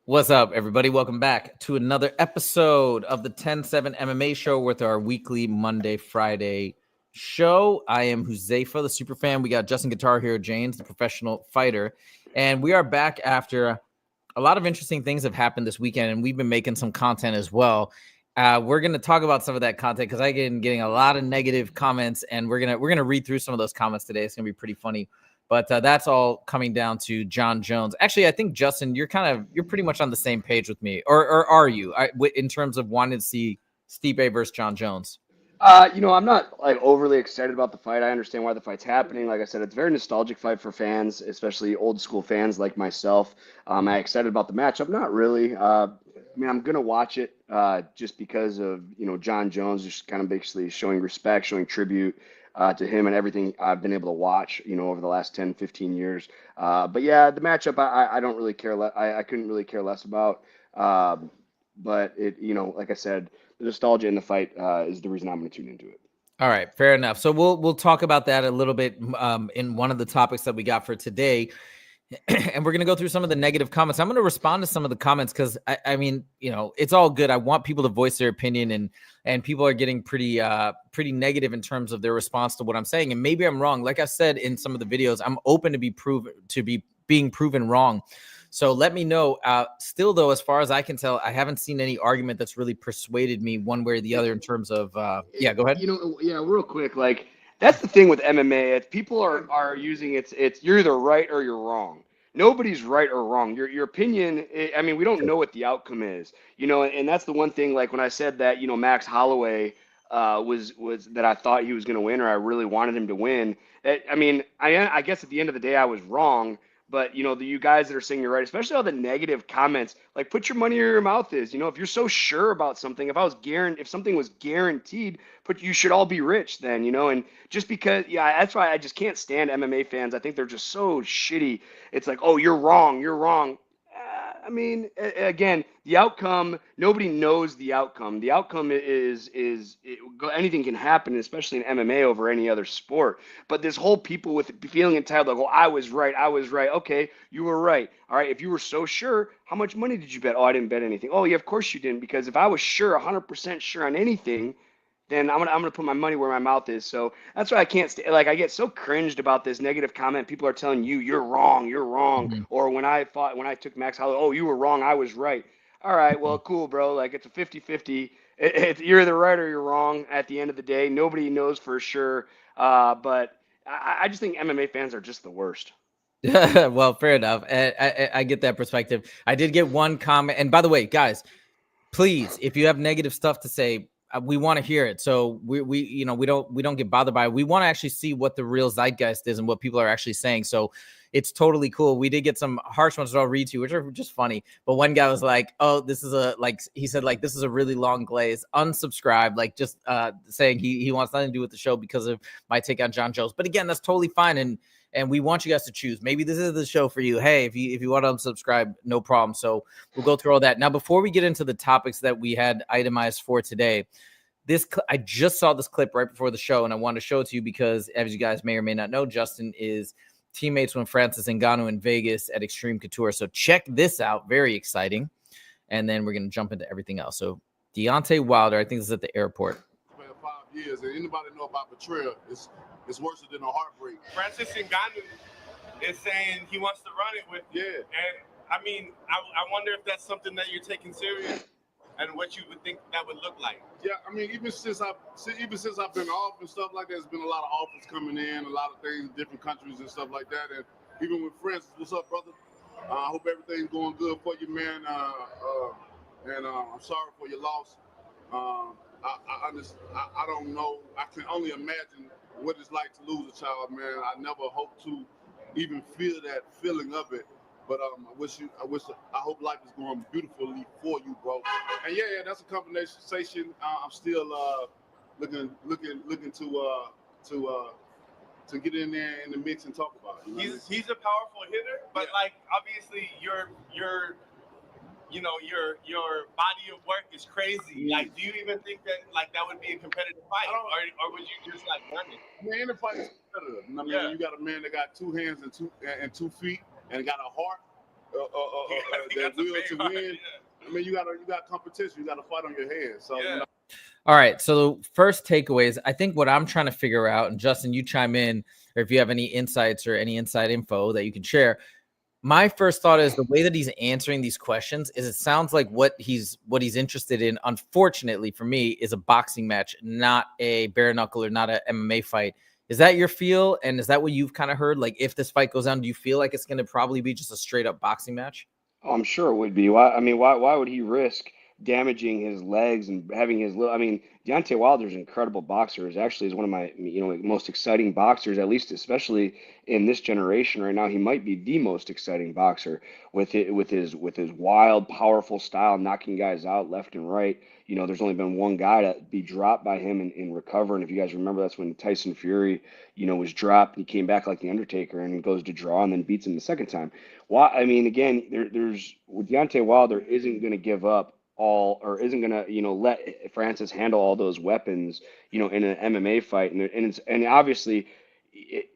What's up, everybody? Welcome back to another episode of the TEN 7 MMA Show with our weekly Monday, Friday show. I am Huzaifa, the super fan. We got Justin Guitar here, James, the professional fighter. And we are back after a lot of interesting things have happened this weekend, and we've been making some content as well. We're going to talk about some of that content because I've been getting a lot of negative comments, and we're gonna read through some of those comments today. It's going to be pretty funny. But that's all coming down to John Jones. Actually, I think, Justin, you're pretty much on the same page with me. Or are you, in terms of wanting to see Stipe versus John Jones? I'm not like overly excited about the fight. I understand why the fight's happening. Like I said, it's a very nostalgic fight for fans, especially old school fans like myself. I'm excited about the matchup. Not really. I'm gonna watch it just because of John Jones just kind of basically showing respect, showing tribute to him and everything I've been able to watch, over the last 10, 15 years. But yeah, the matchup I don't really care. I couldn't really care less about. But like I said, the nostalgia in the fight is the reason I'm going to tune into it. All right, fair enough. So we'll talk about that a little bit in one of the topics that we got for today. And we're going to go through some of the negative comments. I'm going to respond to some of the comments because I mean, it's all good. I want people to voice their opinion, and people are getting pretty negative in terms of their response to what I'm saying. And maybe I'm wrong. Like I said in some of the videos, I'm open to being proven wrong. So let me know. Still, though, as far as I can tell, I haven't seen any argument that's really persuaded me one way or the other in terms of, yeah, go ahead. Real quick, like that's the thing with MMA. If people are using it's you're either right or you're wrong. Nobody's right or wrong. Your opinion. We don't know what the outcome is. And that's the one thing. Like when I said that, Max Holloway was that I thought he was going to win, or I really wanted him to win. I guess at the end of the day, I was wrong. But you guys that are saying you're right, especially all the negative comments, like put your money where your mouth is. If you're so sure about something, if something was guaranteed, you should all be rich then. And just because, that's why I just can't stand MMA fans. I think they're just so shitty. It's like, oh, you're wrong, you're wrong. Again, the outcome, nobody knows the outcome. The outcome is anything can happen, especially in MMA over any other sport. But this whole people with feeling entitled, like, oh, I was right. Okay, you were right. All right, if you were so sure, how much money did you bet? Oh, I didn't bet anything. Oh, yeah, of course you didn't, because if I was sure, 100% sure on anything, then I'm gonna put my money where my mouth is. So that's why I can't like I get so cringed about this negative comment. People are telling you're wrong, you're wrong. Mhm. Or when I took Max Holloway, oh, you were wrong, I was right. All right, well, cool, bro. Like it's a 50-50. You're either right or you're wrong at the end of the day. Nobody knows for sure. But I just think MMA fans are just the worst. Well, fair enough. I get that perspective. I did get one comment. And by the way, guys, please, if you have negative stuff to say, we want to hear it. So we don't get bothered by it. We want to actually see what the real zeitgeist is and what people are actually saying. So it's totally cool. We did get some harsh ones that I'll read to you, which are just funny. But one guy was like, oh, this is he said, like, this is a really long glaze. Unsubscribe, like just saying he wants nothing to do with the show because of my take on John Jones. But again, that's totally fine. And we want you guys to choose. Maybe this is the show for you. Hey, if you want to unsubscribe, no problem. So we'll go through all that. Now, before we get into the topics that we had itemized for today, I just saw this clip right before the show, and I wanted to show it to you because, as you guys may or may not know, Justin is teammates with Francis Ngannou in Vegas at Extreme Couture. So check this out. Very exciting. And then we're going to jump into everything else. So Deontay Wilder, I think this is at the airport. 5 years, and anybody know about betrayal? It's worse than a heartbreak. Francis Ngannou is saying he wants to run it with you. Yeah. And I wonder if that's something that you're taking serious and what you would think that would look like. Yeah, even since I've been off and stuff like that, there's been a lot of offers coming in, a lot of things in different countries and stuff like that. And even with Francis, what's up, brother? I hope everything's going good for you, man. And I'm sorry for your loss. I don't know. I can only imagine what it's like to lose a child, man. I never hope to even feel that feeling of it. But I hope life is going beautifully for you, bro. And yeah, that's a conversation. I'm still looking to get in there in the mix and talk about it. He's a powerful hitter, but yeah. Like obviously your body of work is crazy. Like, do you even think that that would be a competitive fight, or would you just like run it? Man, any fight is competitive. You got a man that got 2 hands and two feet and got a heart. that will to win. I mean, you got competition. You got to fight on your hands. So. Yeah. All right. So first takeaways, I think what I'm trying to figure out, and Justin, you chime in, or if you have any insights or any inside info that you can share. My first thought is the way that he's answering these questions is it sounds like what he's interested in, unfortunately for me, is a boxing match, not a bare knuckle or not an MMA fight. Is that your feel? And is that what you've kind of heard? Like, if this fight goes on, do you feel like it's going to probably be just a straight up boxing match? Oh, I'm sure it would be. Why would he risk damaging his legs and having his little? I mean, Deontay Wilder's an incredible boxer. Is actually is one of my most exciting boxers, at least especially in this generation right now. He might be the most exciting boxer with his wild, powerful style, knocking guys out left and right. There's only been one guy to be dropped by him and recover. And if you guys remember, that's when Tyson Fury, was dropped. He came back like the Undertaker and goes to draw and then beats him the second time. Why? I mean, again, there's with Deontay Wilder isn't going to give up all, or isn't going to, let Francis handle all those weapons, in an MMA fight. And obviously,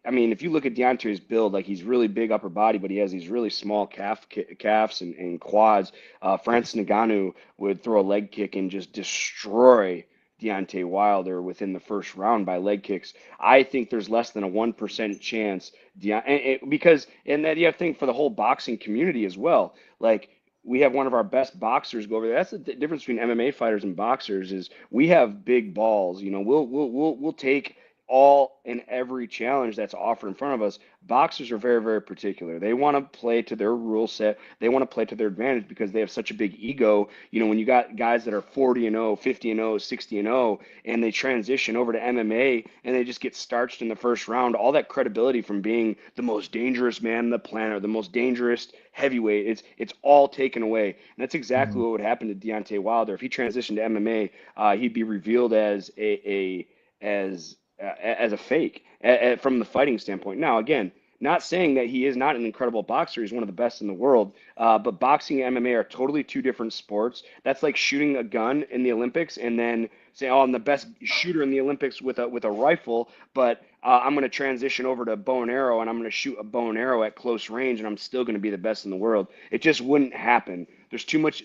I mean, if you look at Deontay's build, like he's really big upper body, but he has these really small calves and quads. Francis Ngannou would throw a leg kick and just destroy Deontay Wilder within the first round by leg kicks. I think there's less than a 1% chance because that you have to think for the whole boxing community as well. Like we have one of our best boxers go over there. That's the difference between MMA fighters and boxers is we have big balls. We'll take all and every challenge that's offered in front of us. Boxers are very, very particular. They want to play to their rule set. They want to play to their advantage because they have such a big ego. When you got guys that are 40-0, 50-0, 60-0, and they transition over to MMA and they just get starched in the first round, all that credibility from being the most dangerous man on the planet, or the most dangerous heavyweight, it's all taken away. And that's exactly what would happen to Deontay Wilder. If he transitioned to MMA, he'd be revealed as as a fake from the fighting standpoint. Now, again, not saying that he is not an incredible boxer. He's one of the best in the world. But boxing and MMA are totally two different sports. That's like shooting a gun in the Olympics and then say, "Oh, I'm the best shooter in the Olympics with a rifle," but I'm going to transition over to bow and arrow and I'm going to shoot a bow and arrow at close range and I'm still going to be the best in the world. It just wouldn't happen. There's too much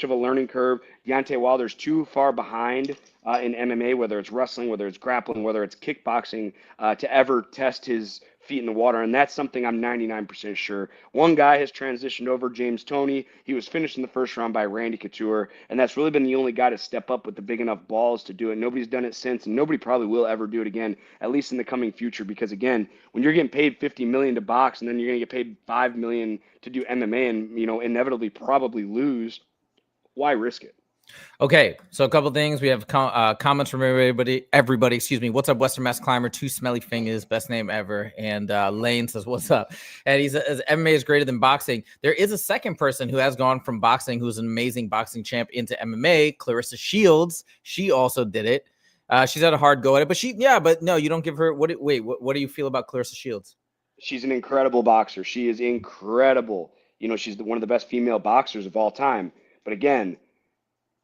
of a learning curve. Deontay Wilder's too far behind in MMA, whether it's wrestling, whether it's grappling, whether it's kickboxing, to ever test his feet in the water, and that's something I'm 99% sure. One guy has transitioned over, James Toney. He was finished in the first round by Randy Couture, and that's really been the only guy to step up with the big enough balls to do it. Nobody's done it since, and nobody probably will ever do it again, at least in the coming future, because again, when you're getting paid $50 million to box, and then you're going to get paid $5 million to do MMA and, inevitably probably lose, why risk it? Okay, so a couple things. We have comments from everybody. Excuse me. What's up, Western Mass Climber? Two smelly fingers, best name ever. And Lane says, "What's up?" And he says, "MMA is greater than boxing." There is a second person who has gone from boxing, who's an amazing boxing champ, into MMA. Clarissa Shields. She also did it. She's had a hard go at it, but no, you don't give her. What do you feel about Clarissa Shields? She's an incredible boxer. She is incredible. She's one of the best female boxers of all time. But again,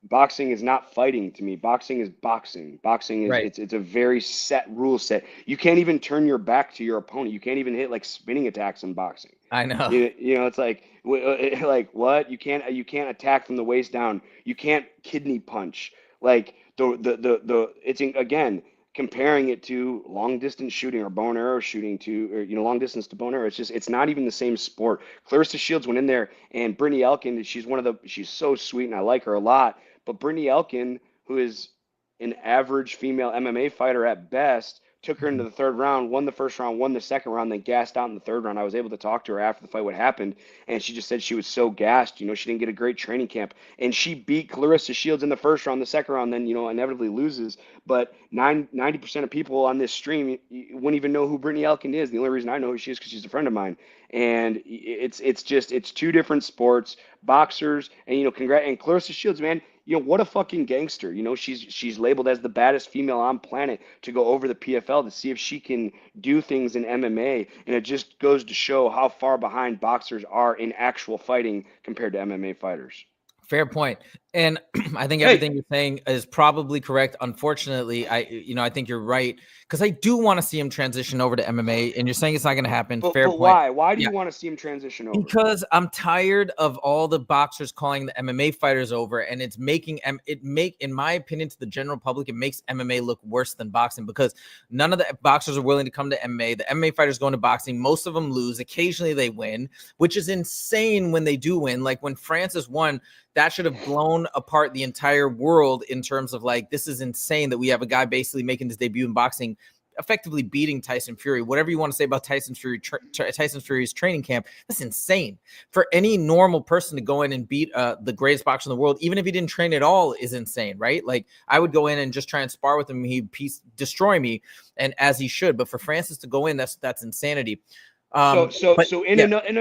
boxing is not fighting to me. Boxing is boxing. Boxing is right. It's a very set rule set. You can't even turn your back to your opponent. You can't even hit like spinning attacks in boxing. I know. It's like what? You can't attack from the waist down. You can't kidney punch. Like it's again comparing it to long distance shooting or bow and arrow shooting to long distance to bow and arrow. It's not even the same sport. Clarissa Shields went in there, and Brittany Elkin, she's so sweet and I like her a lot. But Brittany Elkin, who is an average female MMA fighter at best, took her into the third round, won the first round, won the second round, then gassed out in the third round. I was able to talk to her after the fight, what happened, and she just said she was so gassed. She didn't get a great training camp, and she beat Clarissa Shields in the first round, the second round, then inevitably loses. But 90% of people on this stream wouldn't even know who Brittany Elkin is. The only reason I know who she is because she's a friend of mine. And it's two different sports, boxers, and and Clarissa Shields, man. What a fucking gangster. She's labeled as the baddest female on planet to go over the PFL to see if she can do things in MMA. And it just goes to show how far behind boxers are in actual fighting compared to MMA fighters. Fair point. And I think Hey. everything you're saying is probably correct. Unfortunately, I think you're right, because I do want to see him transition over to MMA, and you're saying it's not going to happen. But Fair point. why? Why do Yeah. you want to see him transition over? Because I'm tired of all the boxers calling the MMA fighters over, and it's making in my opinion, to the general public, it makes MMA look worse than boxing, because none of the boxers are willing to come to MMA. The MMA fighters go into boxing. Most of them lose. Occasionally they win, which is insane when they do win. Like when Francis won, that should have blown apart the entire world in terms of like, this is insane that we have a guy basically making his debut in boxing, effectively beating Tyson Fury. Whatever you want to say about Tyson Fury's training camp, that's insane. For any normal person to go in and beat the greatest boxer in the world, even if he didn't train at all, is insane, right? Like I would go in and just try and spar with him, he'd destroy me, and as he should. But for Francis to go in, that's insanity. In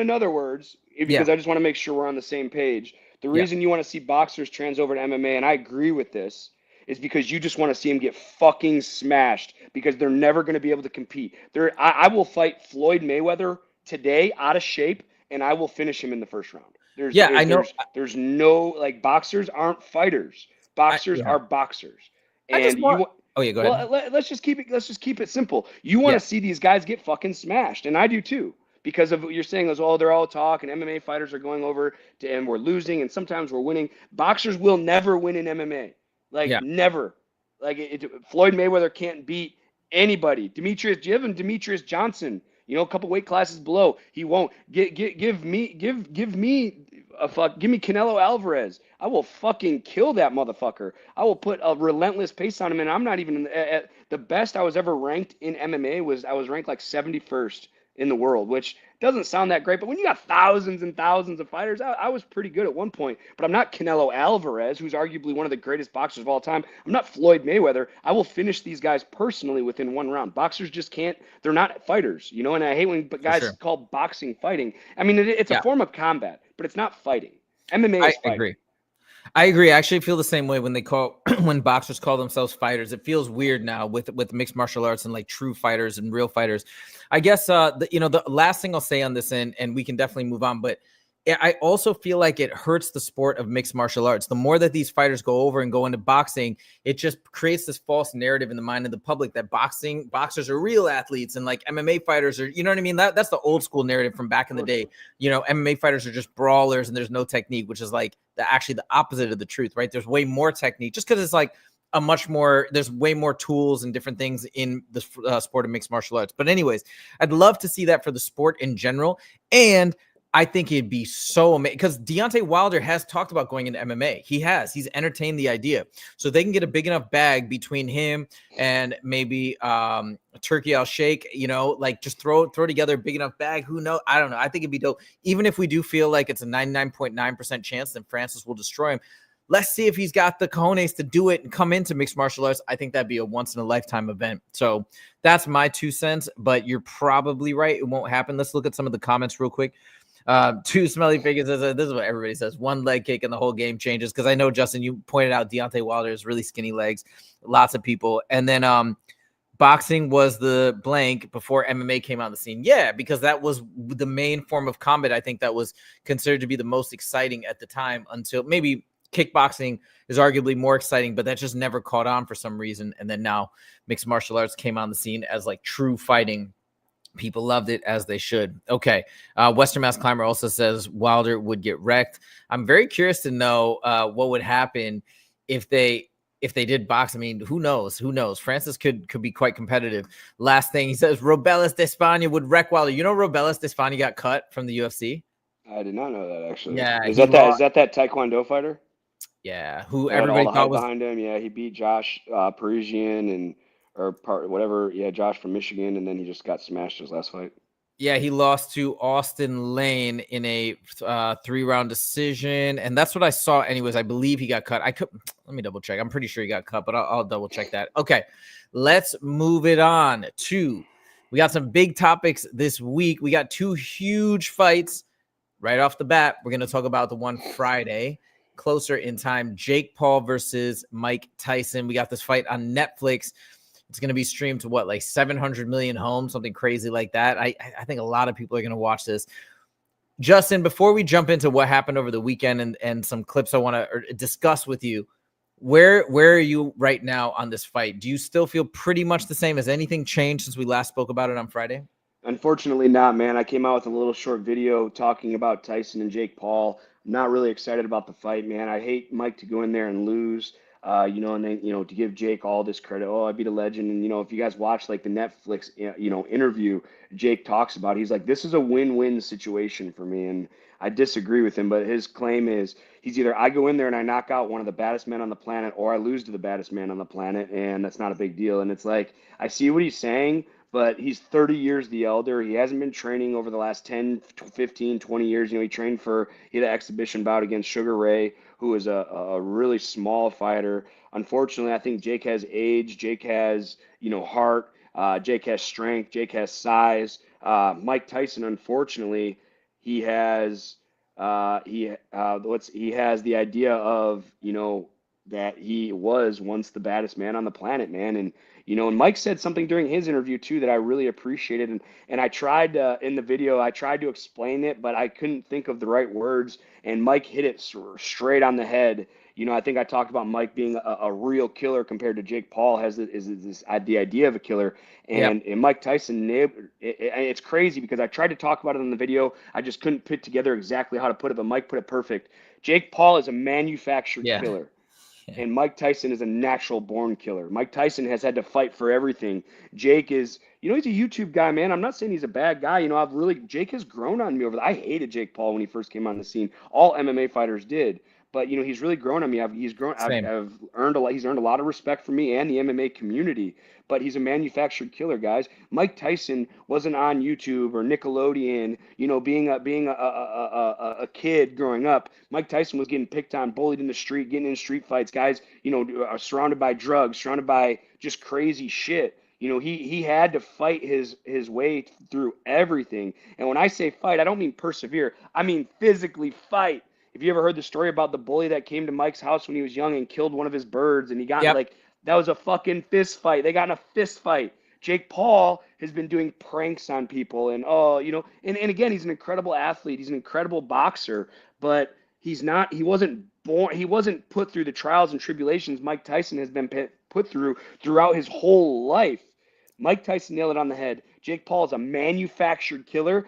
other words, because I just want to make sure we're on the same page. The reason you want to see boxers trans over to MMA, and I agree with this, is because you just want to see him get fucking smashed, because they're never going to be able to compete. I will fight Floyd Mayweather today out of shape, and I will finish him in the first round. I know. There's no, like, boxers aren't fighters. Boxers are boxers. And go ahead. Well, let's just keep it simple. You want to see these guys get fucking smashed, and I do too. Because of what you're saying is, they're all talk, and MMA fighters are going over and we're losing, and sometimes we're winning. Boxers will never win in MMA. Never. Floyd Mayweather can't beat anybody. Do you have him, Demetrius Johnson? A couple weight classes below. He won't. Give me Canelo Alvarez. I will fucking kill that motherfucker. I will put a relentless pace on him, and I'm not even at the best I was ever ranked in MMA I was ranked like 71st in the world, which doesn't sound that great, but when you got thousands and thousands of fighters, I was pretty good at one point. But I'm not Canelo Alvarez, who's arguably one of the greatest boxers of all time. I'm not Floyd Mayweather. I will finish these guys personally within one round. Boxers just can't. They're not fighters, and I hate when guys call boxing fighting. I mean, it's a form of combat, but it's not fighting. MMA is fighting. I agree. I actually feel the same way when when boxers call themselves fighters. It feels weird now with mixed martial arts and like true fighters and real fighters. I guess the last thing I'll say on this, and we can definitely move on, but I also feel like it hurts the sport of mixed martial arts. The more that these fighters go over and go into boxing, it just creates this false narrative in the mind of the public that boxers are real athletes, and like MMA fighters are, you know what I mean? That's the old school narrative from back in the day. MMA fighters are just brawlers and there's no technique, which is like actually the opposite of the truth, right? There's way more technique, just because it's like there's way more tools and different things in the sport of mixed martial arts. But anyways, I'd love to see that for the sport in general. And I think it'd be so amazing, because Deontay Wilder has talked about going into MMA. He's entertained the idea. So they can get a big enough bag between him and maybe Turkey Al Sheikh, like just throw together a big enough bag. Who knows? I don't know. I think it'd be dope. Even if we do feel like it's a 99.9% chance that Francis will destroy him, let's see if he's got the cojones to do it and come into mixed martial arts. I think that'd be a once in a lifetime event. So that's my 2 cents, but you're probably right. It won't happen. Let's look at some of the comments real quick. Two Smelly Figures says, this is what everybody says: one leg kick and the whole game changes. Because I know, Justin, you pointed out Deontay Wilder has really skinny legs. Lots of people. And then boxing was the blank before MMA came on the scene. Yeah, because that was the main form of combat. I think that was considered to be the most exciting at the time, until maybe kickboxing is arguably more exciting, but that just never caught on for some reason. And then now mixed martial arts came on the scene as like true fighting. People loved it, as they should. Okay. Western Mass Climber also says Wilder would get wrecked. I'm very curious to know what would happen if they did box. I mean, who knows? Francis could be quite competitive. Last thing he says, Robelis de España would wreck Wilder. Robelis de España got cut from the UFC? I did not know that, actually. Yeah. Is that Taekwondo fighter? Yeah. Who everybody thought was behind him. Yeah. He beat Josh Parisian Josh from Michigan, and then he just got smashed his last fight. Yeah, he lost to Austin Lane in a 3-round decision, and that's what I saw. Anyways, I believe he got cut. Let me double check. I'm pretty sure he got cut, but I'll double check that. Okay, let's move it on to. We got some big topics this week. We got 2 huge fights right off the bat. We're going to talk about the one Friday, closer in time: Jake Paul versus Mike Tyson. We got this fight on Netflix. It's going to be streamed to like 700 million homes, something crazy like that. I think a lot of people are going to watch this. Justin, before we jump into what happened over the weekend and some clips I want to discuss with you, where are you right now on this fight? Do you still feel pretty much the same? Has anything changed since we last spoke about it on Friday? Unfortunately not, man. I came out with a little short video talking about Tyson and Jake Paul. I'm not really excited about the fight, man. I hate Mike to go in there and lose, and then, to give Jake all this credit. Oh, I beat a legend. And, if you guys watch like the Netflix, interview, Jake talks about, he's like, this is a win-win situation for me. And I disagree with him, but his claim is he's either I go in there and I knock out one of the baddest men on the planet, or I lose to the baddest man on the planet. And that's not a big deal. And it's like, I see what he's saying, but he's 30 years the elder. He hasn't been training over the last 10, 15, 20 years. He trained he had an exhibition bout against Sugar Ray, who is a really small fighter. Unfortunately, I think Jake has age. Jake has, heart. Jake has strength. Jake has size. Mike Tyson, unfortunately, he has he has the idea of, that he was once the baddest man on the planet, man. And Mike said something during his interview too that I really appreciated. And I tried in the video, I tried to explain it, but I couldn't think of the right words. And Mike hit it straight on the head. I think I talked about Mike being a real killer compared to Jake Paul is the idea of a killer. And Mike Tyson, it's crazy because I tried to talk about it in the video. I just couldn't put together exactly how to put it, but Mike put it perfect. Jake Paul is a manufactured killer. And Mike Tyson is a natural born killer. Mike Tyson has had to fight for everything. Jake is, he's a YouTube guy, man. I'm not saying he's a bad guy. Jake has grown on me I hated Jake Paul when he first came on the scene. All MMA fighters did. But, he's really grown on me. I've earned a lot. He's earned a lot of respect from me and the MMA community. But he's a manufactured killer, guys. Mike Tyson wasn't on YouTube or Nickelodeon, being a kid growing up. Mike Tyson was getting picked on, bullied in the street, getting in street fights. Guys, are surrounded by drugs, surrounded by just crazy shit. He had to fight his way through everything. And when I say fight, I don't mean persevere. I mean physically fight. Have you ever heard the story about the bully that came to Mike's house when he was young and killed one of his birds, and he got that was a fucking fist fight. They got in a fist fight. Jake Paul has been doing pranks on people, and and again, he's an incredible athlete. He's an incredible boxer, but he wasn't put through the trials and tribulations Mike Tyson has been put throughout his whole life. Mike Tyson nailed it on the head. Jake Paul is a manufactured killer.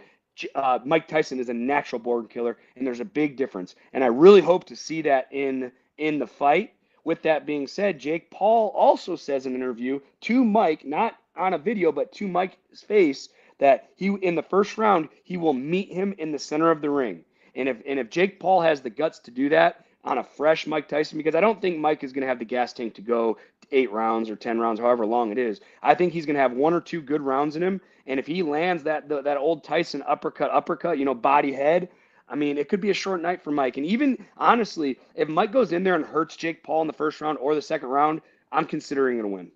Mike Tyson is a natural born killer, and there's a big difference. And I really hope to see that in the fight. With that being said, Jake Paul also says in an interview to Mike, not on a video, but to Mike's face, that in the first round, he will meet him in the center of the ring. And if Jake Paul has the guts to do that on a fresh Mike Tyson, because I don't think Mike is going to have the gas tank to go 8 rounds or 10 rounds, however long it is. I think he's going to have 1 or 2 good rounds in him. And if he lands that old Tyson uppercut, body head, I mean, it could be a short night for Mike. And even honestly, if Mike goes in there and hurts Jake Paul in the first round or the second round, I'm considering it a win.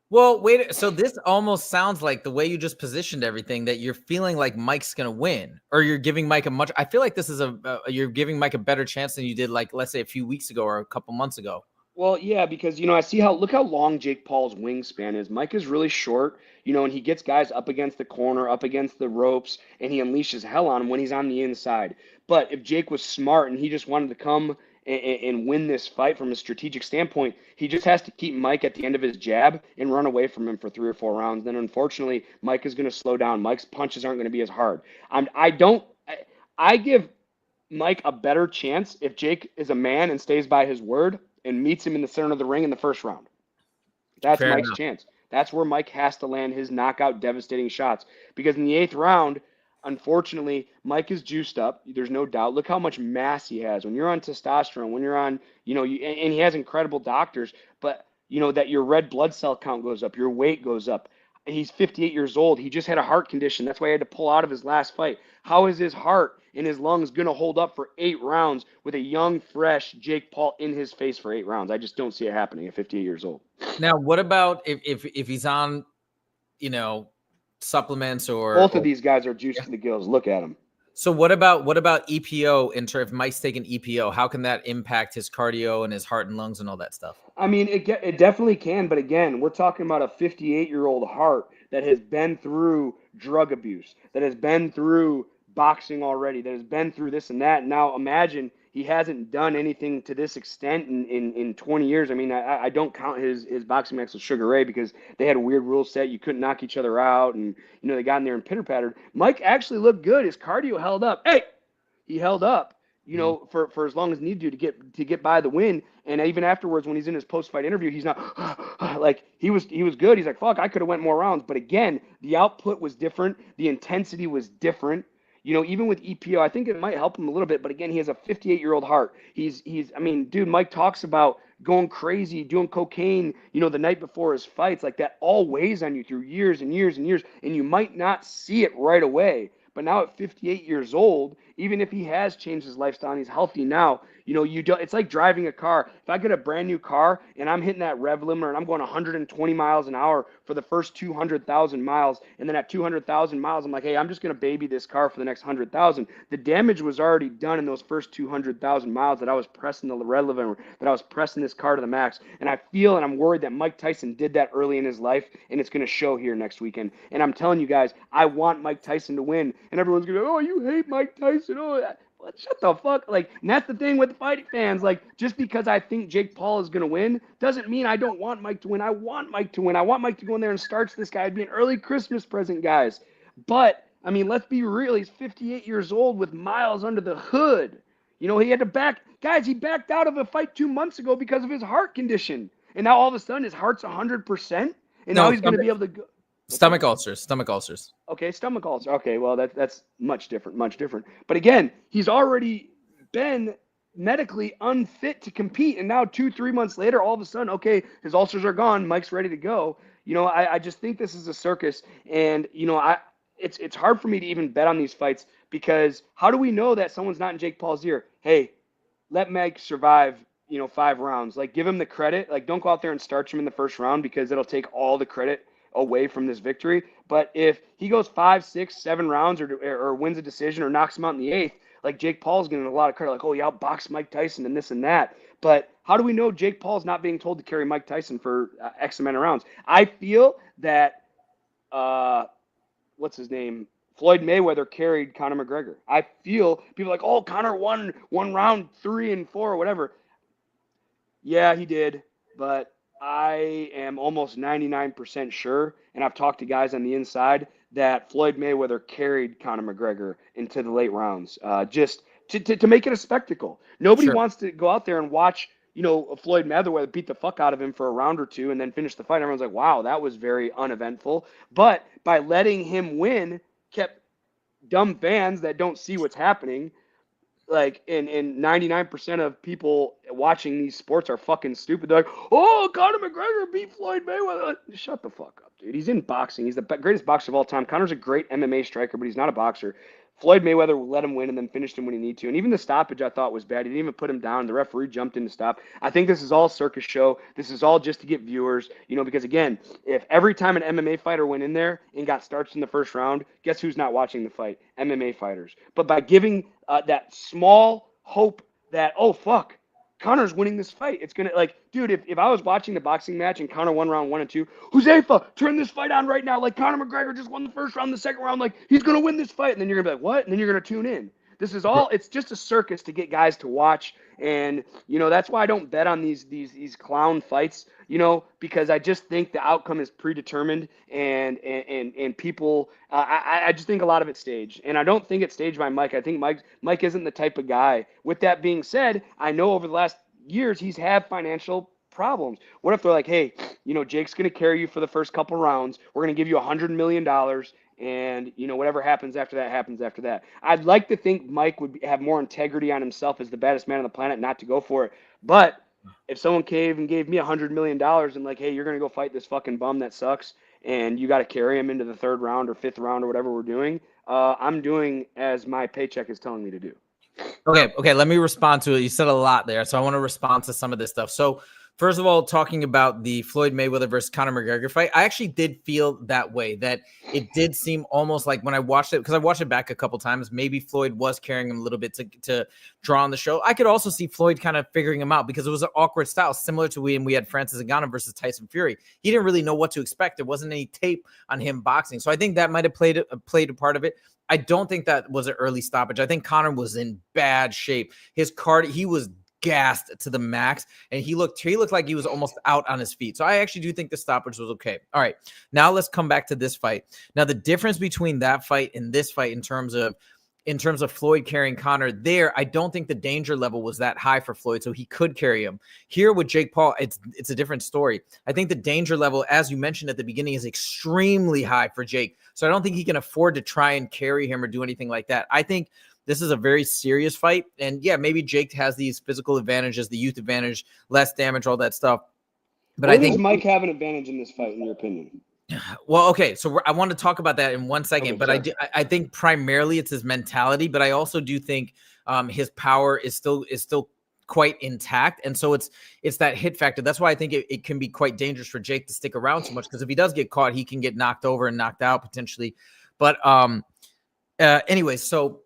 Well, wait. So this almost sounds like the way you just positioned everything, that you're feeling like Mike's going to win, or you're giving Mike I feel like this is you're giving Mike a better chance than you did, like, let's say a few weeks ago or a couple months ago. Well, yeah, because, I see look how long Jake Paul's wingspan is. Mike is really short, and he gets guys up against the corner, up against the ropes, and he unleashes hell on him when he's on the inside. But if Jake was smart and he just wanted to come and win this fight from a strategic standpoint, he just has to keep Mike at the end of his jab and run away from him for 3 or 4 rounds. Then, unfortunately, Mike is going to slow down. Mike's punches aren't going to be as hard. I give Mike a better chance if Jake is a man and stays by his word and meets him in the center of the ring in the first round. That's Fair Mike's enough. Chance. That's where Mike has to land his knockout devastating shots. Because in the 8th round, unfortunately, Mike is juiced up. There's no doubt. Look how much mass he has. When you're on testosterone, when you're on, and he has incredible doctors, but, that your red blood cell count goes up, your weight goes up. He's 58 years old. He just had a heart condition. That's why he had to pull out of his last fight. How is his heart and his lungs going to hold up for 8 rounds with a young, fresh Jake Paul in his face for 8 rounds? I just don't see it happening at 58 years old. Now, what about if he's on, supplements or both of these guys are juiced to the gills. Look at him. So what about EPO if Mike's taking EPO? How can that impact his cardio and his heart and lungs and all that stuff? I mean, it definitely can. But again, we're talking about a 58-year-old heart that has been through drug abuse, that has been through boxing already, that has been through this and that. Now imagine he hasn't done anything to this extent in 20 years. I mean, I don't count his boxing match with Sugar Ray because they had a weird rule set. You couldn't knock each other out, and they got in there and pitter pattered. Mike actually looked good. His cardio held up. Hey, he held up. For as long as needed to get by the win. And even afterwards, when he's in his post-fight interview, he's not like he was good. He's like, fuck, I could have went more rounds. But again, the output was different. The intensity was different. Even with EPO, I think it might help him a little bit. But again, he has a 58-year-old heart. I mean, dude, Mike talks about going crazy, doing cocaine, the night before his fights. Like that all weighs on you through years and years and years. And you might not see it right away. But now at 58 years old, even if he has changed his lifestyle and he's healthy now, it's like driving a car. If I get a brand new car and I'm hitting that rev limiter and I'm going 120 miles an hour for the first 200,000 miles, and then at 200,000 miles, I'm like, hey, I'm just going to baby this car for the next 100,000. The damage was already done in those first 200,000 miles that I was pressing the rev limiter, that I was pressing this car to the max. And I feel and I'm worried that Mike Tyson did that early in his life, and it's going to show here next weekend. And I'm telling you guys, I want Mike Tyson to win. And everyone's going to go, oh, you hate Mike Tyson. Oh, shut the fuck. And that's the thing with the fighting fans. Just because I think Jake Paul is going to win doesn't mean I don't want Mike to win. I want Mike to win. I want Mike to go in there and starch this guy. It'd be an early Christmas present, guys. But, I mean, let's be real. He's 58 years old with miles under the hood. He had to he backed out of a fight 2 months ago because of his heart condition. And now all of a sudden his heart's 100%. And now he's going to be able to go. Stomach ulcers. Okay, stomach ulcer. Okay, well, that's much different. But again, he's already been medically unfit to compete, and now 2-3 months later, all of a sudden, okay, his ulcers are gone. Mike's ready to go. I just think this is a circus, and it's hard for me to even bet on these fights because how do we know that someone's not in Jake Paul's ear? Hey, let Mike survive 5 rounds. Give him the credit. Don't go out there and starch him in the first round because it'll take all the credit away from this victory. But if he goes 5, 6, 7 rounds or wins a decision or knocks him out in the 8th, Jake Paul's getting a lot of credit. Oh, he outboxed Mike Tyson and this and that. But how do we know Jake Paul's not being told to carry Mike Tyson for X amount of rounds? I feel that, what's his name? Floyd Mayweather carried Conor McGregor. I feel people are like, oh, Conor won round 3 and 4 or whatever. Yeah, he did. But I am almost 99% sure, and I've talked to guys on the inside, that Floyd Mayweather carried Conor McGregor into the late rounds just to make it a spectacle. Nobody wants to go out there and watch, Floyd Mayweather beat the fuck out of him for a round or 2 and then finish the fight. Everyone's like, wow, that was very uneventful. But by letting him win, kept dumb fans that don't see what's happening. And 99% of people watching these sports are fucking stupid. They're like, oh, Conor McGregor beat Floyd Mayweather. Shut the fuck up, dude. He's in boxing. He's the greatest boxer of all time. Conor's a great MMA striker, but he's not a boxer. Floyd Mayweather let him win and then finished him when he needed to. And even the stoppage I thought was bad. He didn't even put him down. The referee jumped in to stop. I think this is all circus show. This is all just to get viewers, because again, if every time an MMA fighter went in there and got starched in the first round, guess who's not watching the fight? MMA fighters. But by giving that small hope that, oh, fuck, Conor's winning this fight. It's going to, dude, if I was watching the boxing match and Conor won round 1 and 2, Huzaifa, turn this fight on right now. Conor McGregor just won the first round, the second round, he's going to win this fight. And then you're going to be like, what? And then you're going to tune in. This is all, it's just a circus to get guys to watch. And, that's why I don't bet on these clown fights, because I just think the outcome is predetermined and people, I just think a lot of it's staged. And I don't think it's staged by Mike. I think Mike isn't the type of guy. With that being said, I know over the last years he's had financial problems. What if they're like, hey, Jake's going to carry you for the first couple rounds. We're going to give you $100 million. And, whatever happens after that, happens after that. I'd like to think Mike would have more integrity on himself as the baddest man on the planet not to go for it. But if someone came and gave me $100 million and hey, you're going to go fight this fucking bum that sucks and you got to carry him into the 3rd round or 5th round or whatever we're doing, I'm doing as my paycheck is telling me to do. Okay. Let me respond to it. You said a lot there, so I want to respond to some of this stuff. So first of all, talking about the Floyd Mayweather versus Conor McGregor fight, I actually did feel that way, that it did seem almost like when I watched it, because I watched it back a couple times, maybe Floyd was carrying him a little bit to draw on the show. I could also see Floyd kind of figuring him out because it was an awkward style, similar to when we had Francis Ngannou versus Tyson Fury. He didn't really know what to expect. There wasn't any tape on him boxing. So I think that might have played a part of it. I don't think that was an early stoppage. I think Conor was in bad shape. His he was gassed to the max, and he looked like he was almost out on his feet. So I actually do think the stoppage was okay. All right, now let's come back to this fight. Now the difference between that fight and this fight in terms of Floyd carrying Conor, there I don't think the danger level was that high for Floyd, so he could carry him. Here with Jake Paul, it's a different story. I think the danger level, as you mentioned at the beginning, is extremely high for Jake. So I don't think he can afford to try and carry him or do anything like that. I think this is a very serious fight. And yeah, maybe Jake has these physical advantages, the youth advantage, less damage, all that stuff. But Where I think does Mike have an advantage in this fight, in your opinion? Well, okay, so I want to talk about that in 1 second, but sure. I think primarily it's his mentality, but I also do think his power is still quite intact, and so it's that hit factor. That's why I think it can be quite dangerous for Jake to stick around too much, because if he does get caught, he can get knocked over and knocked out potentially. But anyway, so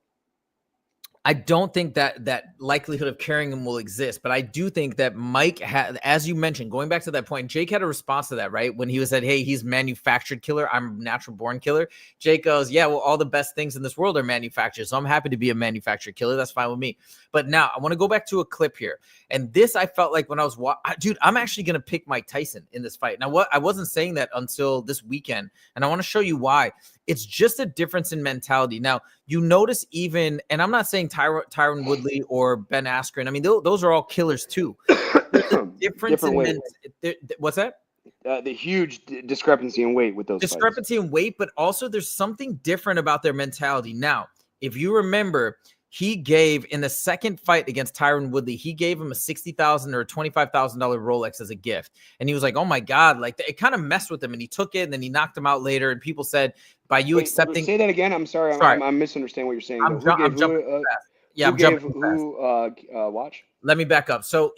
I don't think that likelihood of carrying him will exist, but I do think that Mike had, as you mentioned, going back to that point, Jake had a response to that, right? When he was said, hey, he's manufactured killer, I'm natural born killer. Jake goes, yeah, well, all the best things in this world are manufactured, so I'm happy to be a manufactured killer. That's fine with me. But now I want to go back to a clip here. And this, I felt like when I was dude, I'm actually going to pick Mike Tyson in this fight. Now, I wasn't saying that until this weekend, and I want to show you why. It's just a difference in mentality. Now, you notice even, and I'm not saying Tyron Woodley or Ben Askren. I mean, those are all killers too. There's a difference in what's that? The huge discrepancy in weight with those discrepancy in weight, but also there's something different about their mentality. Now, if you remember, he gave in the second fight against Tyron Woodley, he gave him a $60,000 or $25,000 Rolex as a gift. And he was like, oh my God, like it kind of messed with him, and he took it and then he knocked him out later. And people said, by you accepting. Say that again. I'm sorry. I'm misunderstanding what you're saying. I'm jumping fast. Yeah, I'm jumping fast. Watch? Let me back up. So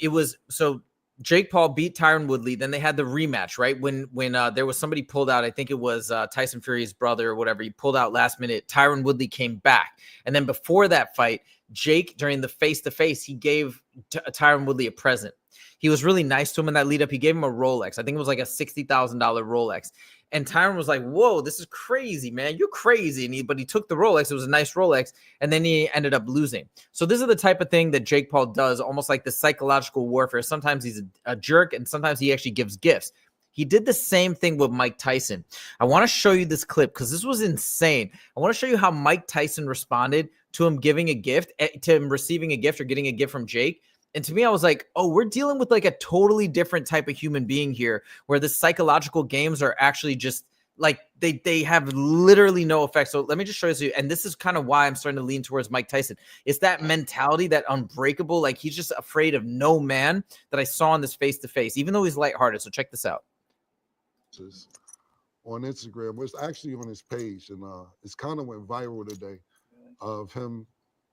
Jake Paul beat Tyron Woodley. Then they had the rematch, right? When there was somebody pulled out, I think it was Tyson Fury's brother or whatever. He pulled out last minute. Tyron Woodley came back. And then before that fight, Jake, during the face-to-face, he gave Tyron Woodley a present. He was really nice to him in that lead up. He gave him a Rolex. I think it was like a $60,000 Rolex. And Tyron was like, whoa, this is crazy, man. You're crazy. But he took the Rolex. It was a nice Rolex. And then he ended up losing. So this is the type of thing that Jake Paul does, almost like the psychological warfare. Sometimes he's a jerk, and sometimes he actually gives gifts. He did the same thing with Mike Tyson. I want to show you this clip because this was insane. I want to show you how Mike Tyson responded to him giving a gift, to him receiving a gift or getting a gift from Jake. And to me, I was like, oh, we're dealing with like a totally different type of human being here, where the psychological games are actually just like they have literally no effect. So let me just show you. And this is kind of why I'm starting to lean towards Mike Tyson. It's that mentality, that unbreakable, like he's just afraid of no man, that I saw in this face-to-face, even though he's lighthearted. So check this out. On Instagram, it's actually on his page, and it's kind of went viral today of him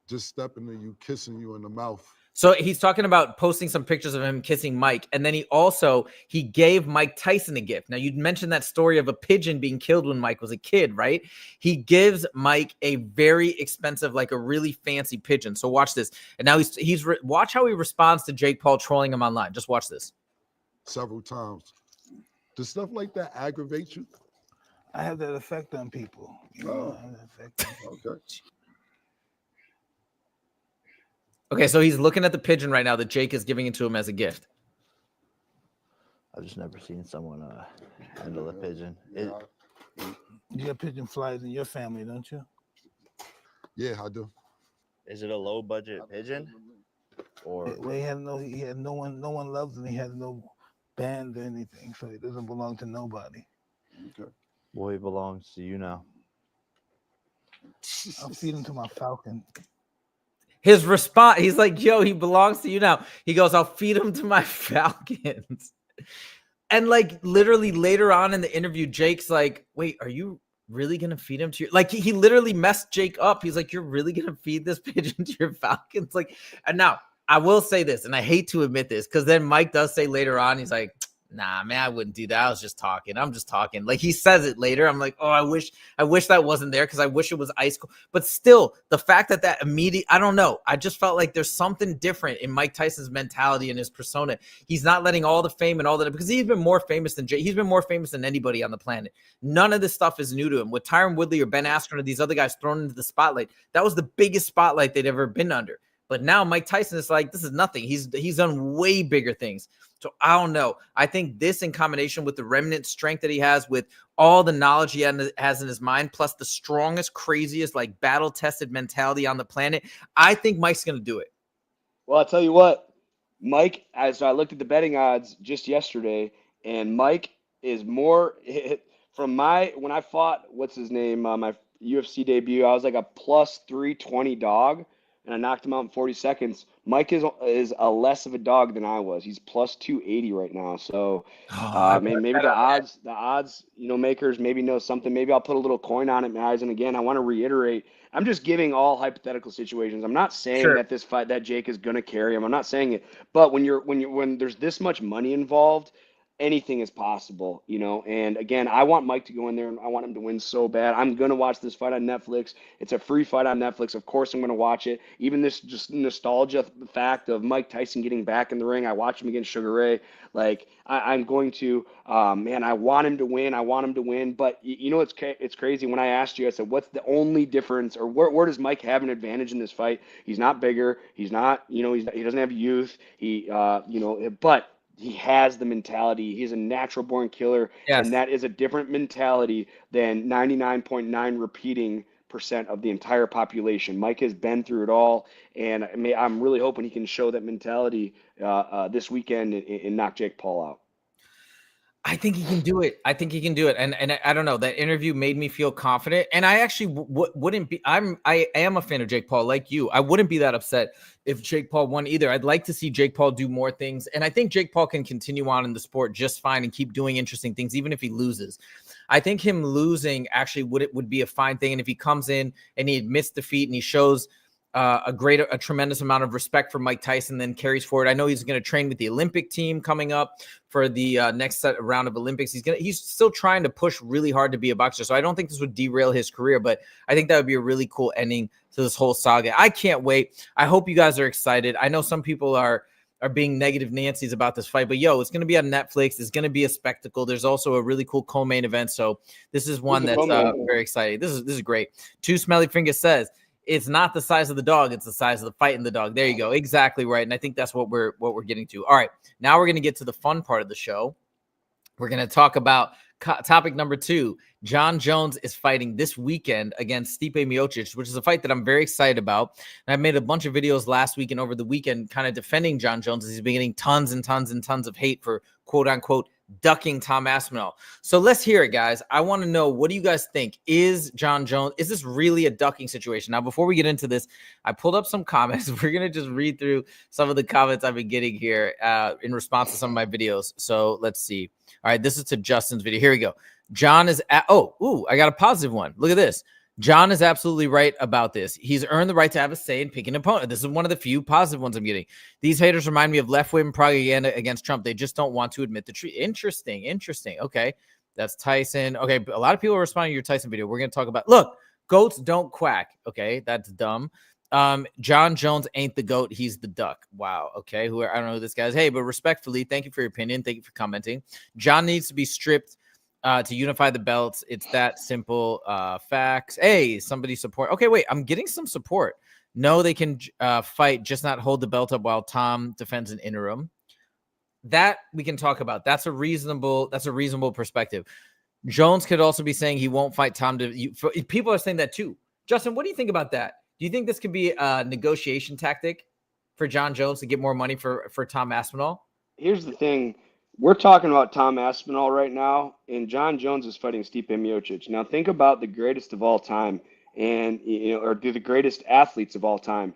just stepping to you, kissing you in the mouth. So he's talking about posting some pictures of him kissing Mike. And then he gave Mike Tyson a gift. Now, you'd mentioned that story of a pigeon being killed when Mike was a kid, right? He gives Mike a very expensive, like a really fancy pigeon. So watch this. And now watch how he responds to Jake Paul trolling him online. Just watch this. Several times. Does stuff like that aggravate you? I have that effect on people. Okay. Okay, so he's looking at the pigeon right now that Jake is giving it to him as a gift. I've just never seen someone handle a pigeon. You have pigeon flies in your family, don't you? Yeah, I do. Is it a low budget pigeon? Or he had no one loves him. He has no band or anything, so he doesn't belong to nobody. Okay. Well, he belongs to you now. I'll feed him to my falcon. His response, he's like, yo, he belongs to you now. He goes, I'll feed him to my falcons. And like literally later on in the interview, Jake's like, wait, are you really going to feed him to your, like he literally messed Jake up. He's like, you're really going to feed this pigeon to your falcons? Like, and now I will say this, and I hate to admit this, because then Mike does say later on, he's like, Nah, man, I wouldn't do that. I was just talking. I'm just talking. Like, he says it later. I'm like, oh, I wish that wasn't there because I wish it was ice cold. But still, the fact that immediate, I don't know. I just felt like there's something different in Mike Tyson's mentality and his persona. He's not letting all the fame and all that, because he's been more famous than Jay. He's been more famous than anybody on the planet. None of this stuff is new to him. With Tyron Woodley or Ben Askren or these other guys thrown into the spotlight, that was the biggest spotlight they'd ever been under. But now Mike Tyson is like, this is nothing. He's done way bigger things. So I don't know. I think this, in combination with the remnant strength that he has, with all the knowledge he has in his mind, plus the strongest, craziest, like battle-tested mentality on the planet, I think Mike's going to do it. Well, I'll tell you what, Mike, as I looked at the betting odds just yesterday, and Mike is more from when I fought, what's his name, my UFC debut, I was like a plus 320 dog, and I knocked him out in 40 seconds. Mike is a less of a dog than I was. He's plus 280 right now. So maybe the odds, makers maybe know something. Maybe I'll put a little coin on it, guys. And again, I want to reiterate, I'm just giving all hypothetical situations. I'm not saying that this fight that Jake is going to carry him. I'm not saying it. But when there's this much money involved, anything is possible, and again, I want Mike to go in there and I want him to win so bad. I'm going to watch this fight on Netflix. It's a free fight on Netflix. Of course, I'm going to watch it. Even this just nostalgia fact of Mike Tyson getting back in the ring. I watched him against Sugar Ray. Like, I'm going to, man, I want him to win. I want him to win. But it's crazy. When I asked you, I said, what's the only difference, or where does Mike have an advantage in this fight? He's not bigger. He's not, he doesn't have youth. But he has the mentality. He's a natural born killer. Yes. And that is a different mentality than 99.9 repeating percent of the entire population. Mike has been through it all. And I'm really hoping he can show that mentality this weekend and knock Jake Paul out. I think he can do it. And I don't know, that interview made me feel confident. And I actually wouldn't be, I am a fan of Jake Paul, like you. I wouldn't be that upset if Jake Paul won either. I'd like to see Jake Paul do more things. And I think Jake Paul can continue on in the sport just fine and keep doing interesting things, even if he loses. I think him losing actually would be a fine thing. And if he comes in and he admits defeat and he shows a tremendous amount of respect for Mike Tyson, then carries forward. I know he's going to train with the Olympic team coming up for the next round of Olympics. He's still trying to push really hard to be a boxer. So I don't think this would derail his career, but I think that would be a really cool ending to this whole saga. I can't wait. I hope you guys are excited. I know some people are being negative Nancy's about this fight, but it's going to be on Netflix. It's going to be a spectacle. There's also a really cool co-main event. So this is one that's very exciting. This is great. Two Smelly Fingers says, it's not the size of the dog, it's the size of the fight in the dog. There you go. Exactly right. And I think that's what we're getting to. All right. Now we're going to get to the fun part of the show. We're going to talk about topic number 2. Jon Jones is fighting this weekend against Stipe Miocic, which is a fight that I'm very excited about. And I made a bunch of videos last week and over the weekend kind of defending Jon Jones, as he's been getting tons and tons and tons of hate for quote unquote ducking Tom Aspinall. So let's hear it, guys. I want to know, what do you guys think? Is Jon Jones, is this really a ducking situation? Now, before we get into this, I pulled up some comments. We're going to just read through some of the comments I've been getting here in response to some of my videos. So let's see. All right, this is to Justin's video. Here we go. John is I got a positive one. Look at this. John is absolutely right about this. He's earned the right to have a say in picking an opponent. This is one of the few positive ones I'm getting. These haters remind me of left-wing propaganda against Trump. They just don't want to admit the truth. Interesting. Okay, that's Tyson. Okay, a lot of people are responding to your Tyson video. We're going to talk about, look, goats don't quack. Okay, that's dumb. Jon Jones ain't the goat. He's the duck. Wow. Okay, I don't know who this guy is. Hey, but respectfully, thank you for your opinion. Thank you for commenting. John needs to be stripped to unify the belts. It's that simple. Facts. Hey, somebody support. Okay, wait, I'm getting some support. No, they can fight, just not hold the belt up while Tom defends an interim. That we can talk about. That's a reasonable perspective. Jones could also be saying he won't fight Tom. People are saying that too. Justin, what do you think about that? Do you think this could be a negotiation tactic for Jon Jones to get more money for Tom Aspinall? Here's the thing. We're talking about Tom Aspinall right now, and Jon Jones is fighting Stipe Miocic. Now, think about the greatest of all time, and or the greatest athletes of all time.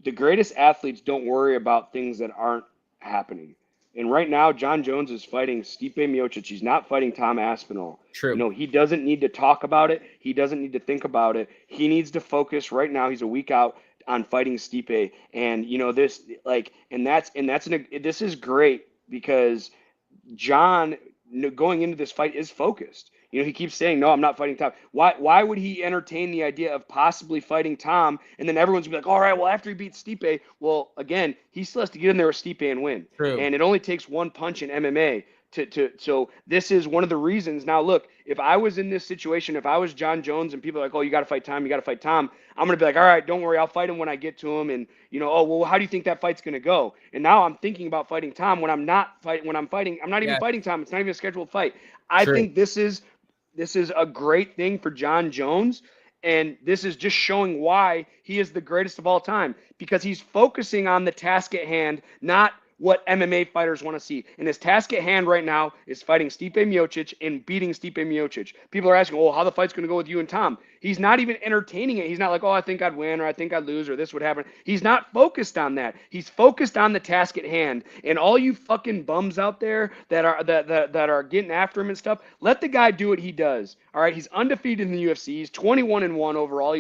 The greatest athletes don't worry about things that aren't happening. And right now, Jon Jones is fighting Stipe Miocic. He's not fighting Tom Aspinall. True. He doesn't need to talk about it. He doesn't need to think about it. He needs to focus right now. He's a week out on fighting Stipe, and this is great because John going into this fight is focused. You know, he keeps saying, no, I'm not fighting Tom. Why would he entertain the idea of possibly fighting Tom? And then everyone's gonna be like, all right, well, after he beats Stipe, well, again, he still has to get in there with Stipe and win. True. And it only takes one punch in MMA so this is one of the reasons. Now, look, if I was in this situation, if I was John Jones and people are like, oh, you got to fight Tom, I'm going to be like, all right, don't worry, I'll fight him when I get to him. And, you know, oh, well, how do you think that fight's going to go? And now I'm thinking about fighting Tom when I'm not fighting, I'm not even fighting Tom. It's not even a scheduled fight. I think this is a great thing for John Jones. And this is just showing why he is the greatest of all time, because he's focusing on the task at hand, not what MMA fighters want to see. And his task at hand right now is fighting Stipe Miocic and beating Stipe Miocic. People are asking, oh, how the fight's going to go with you and Tom? He's not even entertaining it. He's not like, oh, I think I'd win, or I think I'd lose, or this would happen. He's not focused on that. He's focused on the task at hand. And all you fucking bums out there that are getting after him and stuff, let the guy do what he does. All right, he's undefeated in the UFC. He's 21-1 overall.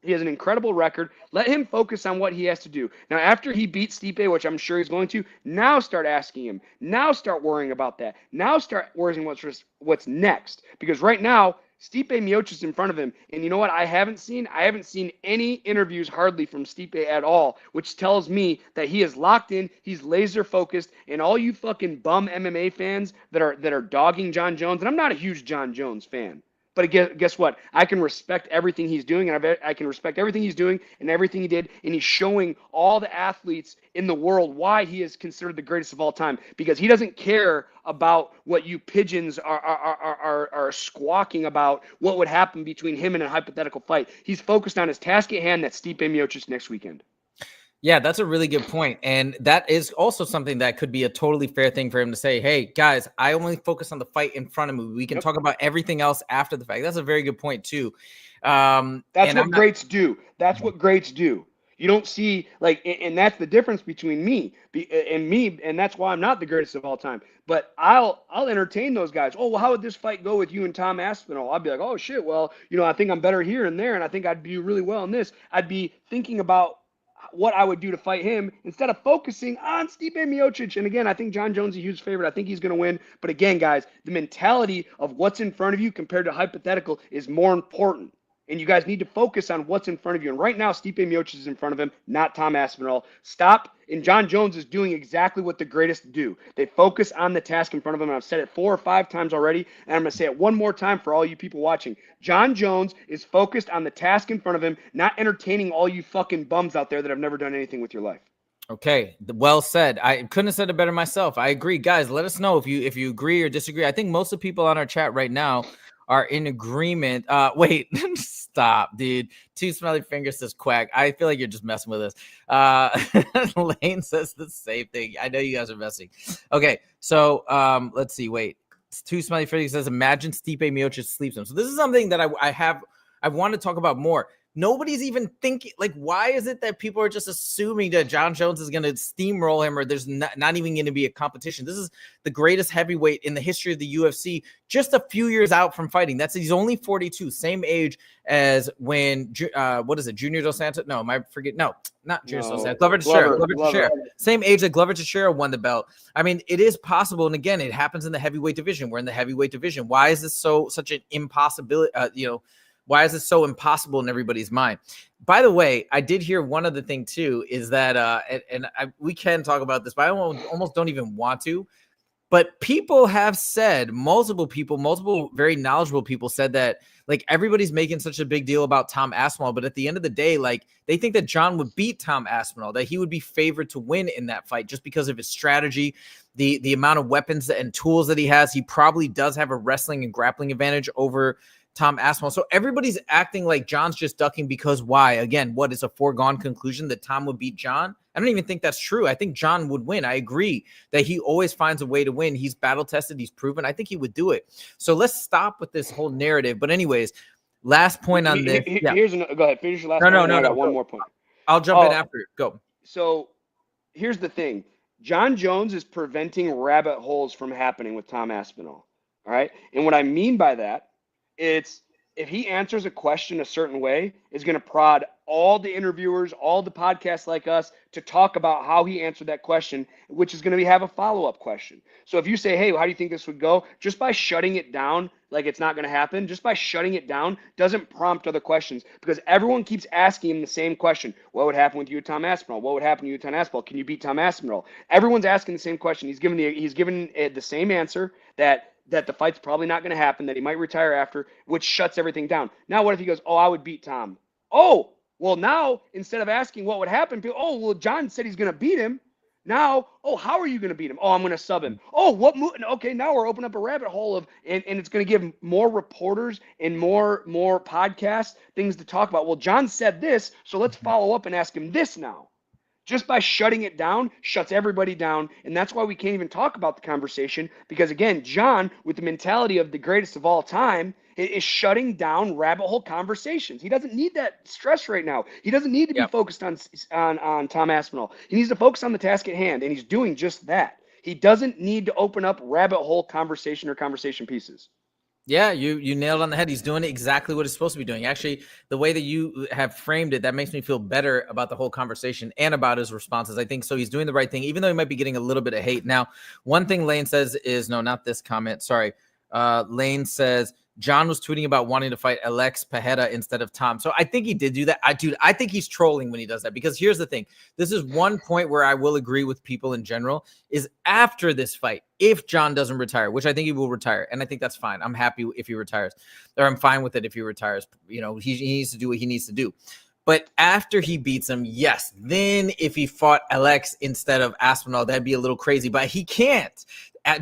He has an incredible record. Let him focus on what he has to do. Now, after he beats Stipe, which I'm sure he's going to, now start asking him. Now start worrying about that. Now start worrying what's next. Because right now, Stipe Miocic is in front of him. And you know what I haven't seen? I haven't seen any interviews hardly from Stipe at all, which tells me that he is locked in. He's laser focused. And all you fucking bum MMA fans that are dogging John Jones, and I'm not a huge John Jones fan. But guess what? I can respect everything he's doing, and I can respect everything he's doing and everything he did, and he's showing all the athletes in the world why he is considered the greatest of all time, because he doesn't care about what you pigeons are squawking about what would happen between him and a hypothetical fight. He's focused on his task at hand, that's Stipe Miocic next weekend. Yeah, that's a really good point. And that is also something that could be a totally fair thing for him to say, hey, guys, I only focus on the fight in front of me. We can talk about everything else after the fact. That's a very good point, too. That's what greats do. That's what greats do. You don't see, like, and that's the difference between me, and that's why I'm not the greatest of all time. But I'll entertain those guys. Oh, well, how would this fight go with you and Tom Aspinall? I'll be like, oh, shit, well, you know, I think I'm better here and there, and I think I'd do really well in this. I'd be thinking about what I would do to fight him instead of focusing on Stipe Miocic. And again, I think John Jones is a huge favorite. I think he's going to win. But again, guys, the mentality of what's in front of you compared to hypothetical is more important. And you guys need to focus on what's in front of you. And right now, Stipe Miocic is in front of him, not Tom Aspinall. Stop. And John Jones is doing exactly what the greatest do. They focus on the task in front of them. And I've said it 4 or 5 times already, and I'm going to say it one more time for all you people watching. John Jones is focused on the task in front of him, not entertaining all you fucking bums out there that have never done anything with your life. Okay, well said. I couldn't have said it better myself. I agree. Guys, let us know if you agree or disagree. I think most of the people on our chat right now are in agreement. Wait, stop, dude. 2 smiley fingers says quack. I feel like you're just messing with us. Lane says the same thing. I know you guys are messing. Okay, so let's see. Wait, 2 smiley fingers says imagine Stipe Miocic sleeps him. So this is something that I want to talk about more. Nobody's even thinking, like, why is it that people are just assuming that John Jones is going to steamroll him, or there's not even going to be a competition? This is the greatest heavyweight in the history of the UFC, just a few years out from fighting. He's only 42, same age as when, what is it, Junior Dos Santos? No, not Junior Dos Santos. Glover Teixeira. Same age that Glover Teixeira won the belt. I mean, it is possible. And again, it happens in the heavyweight division. We're in the heavyweight division. Why is this such an impossibility? Why is this so impossible in everybody's mind? By the way, I did hear one other thing too, is that, we can talk about this, but I almost don't even want to. But people have said, multiple very knowledgeable people said that, like, everybody's making such a big deal about Tom Aspinall, but at the end of the day, like, they think that John would beat Tom Aspinall, that he would be favored to win in that fight just because of his strategy, the amount of weapons and tools that he has. He probably does have a wrestling and grappling advantage over Tom Aspinall. So everybody's acting like John's just ducking because why? Again, what is a foregone conclusion that Tom would beat John? I don't even think that's true. I think John would win. I agree that he always finds a way to win. He's battle tested. He's proven. I think he would do it. So let's stop with this whole narrative. But anyways, last point on this. Go ahead. Finish your last point. No. I got one more point. I'll jump in after it. Go. So here's the thing. John Jones is preventing rabbit holes from happening with Tom Aspinall. All right. And what I mean by that, it's if he answers a question a certain way, is going to prod all the interviewers, all the podcasts like us to talk about how he answered that question, which is going to have a follow-up question. So if you say, hey, how do you think this would go? Just by shutting it down, like it's not going to happen, just by shutting it down doesn't prompt other questions, because everyone keeps asking him the same question. What would happen with you, Tom Aspinall? What would happen to you, Tom Aspinall? Can you beat Tom Aspinall? Everyone's asking the same question. He's given the same answer, that the fight's probably not going to happen, that he might retire after, which shuts everything down. Now, what if he goes, oh, I would beat Tom? Oh, well, now, instead of asking what would happen, people, oh, well, John said he's going to beat him. Now, oh, how are you going to beat him? Oh, I'm going to sub him. Oh, what move? Okay, now we're opening up a rabbit hole of, and it's going to give more reporters and more podcasts, things to talk about. Well, John said this, so let's follow up and ask him this now. Just by shutting it down, shuts everybody down. And that's why we can't even talk about the conversation, because, again, John, with the mentality of the greatest of all time, is shutting down rabbit hole conversations. He doesn't need that stress right now. He doesn't need to be focused on Tom Aspinall. He needs to focus on the task at hand, and he's doing just that. He doesn't need to open up rabbit hole conversation or conversation pieces. Yeah, you nailed it on the head. He's doing exactly what he's supposed to be doing. Actually, the way that you have framed it, that makes me feel better about the whole conversation and about his responses. I think so. He's doing the right thing, even though he might be getting a little bit of hate. Now, one thing Lane says is, no, not this comment. Sorry. Lane says, John was tweeting about wanting to fight Alex Pajeda instead of Tom. So I think he did do that. I think he's trolling when he does that, because here's the thing. This is one point where I will agree with people in general, is after this fight, if John doesn't retire, which I think he will retire, and I think that's fine. I'm happy if he retires, or I'm fine with it if he retires. You know, he needs to do what he needs to do. But after he beats him, yes, then if he fought Alex instead of Aspinall, that'd be a little crazy, but he can't.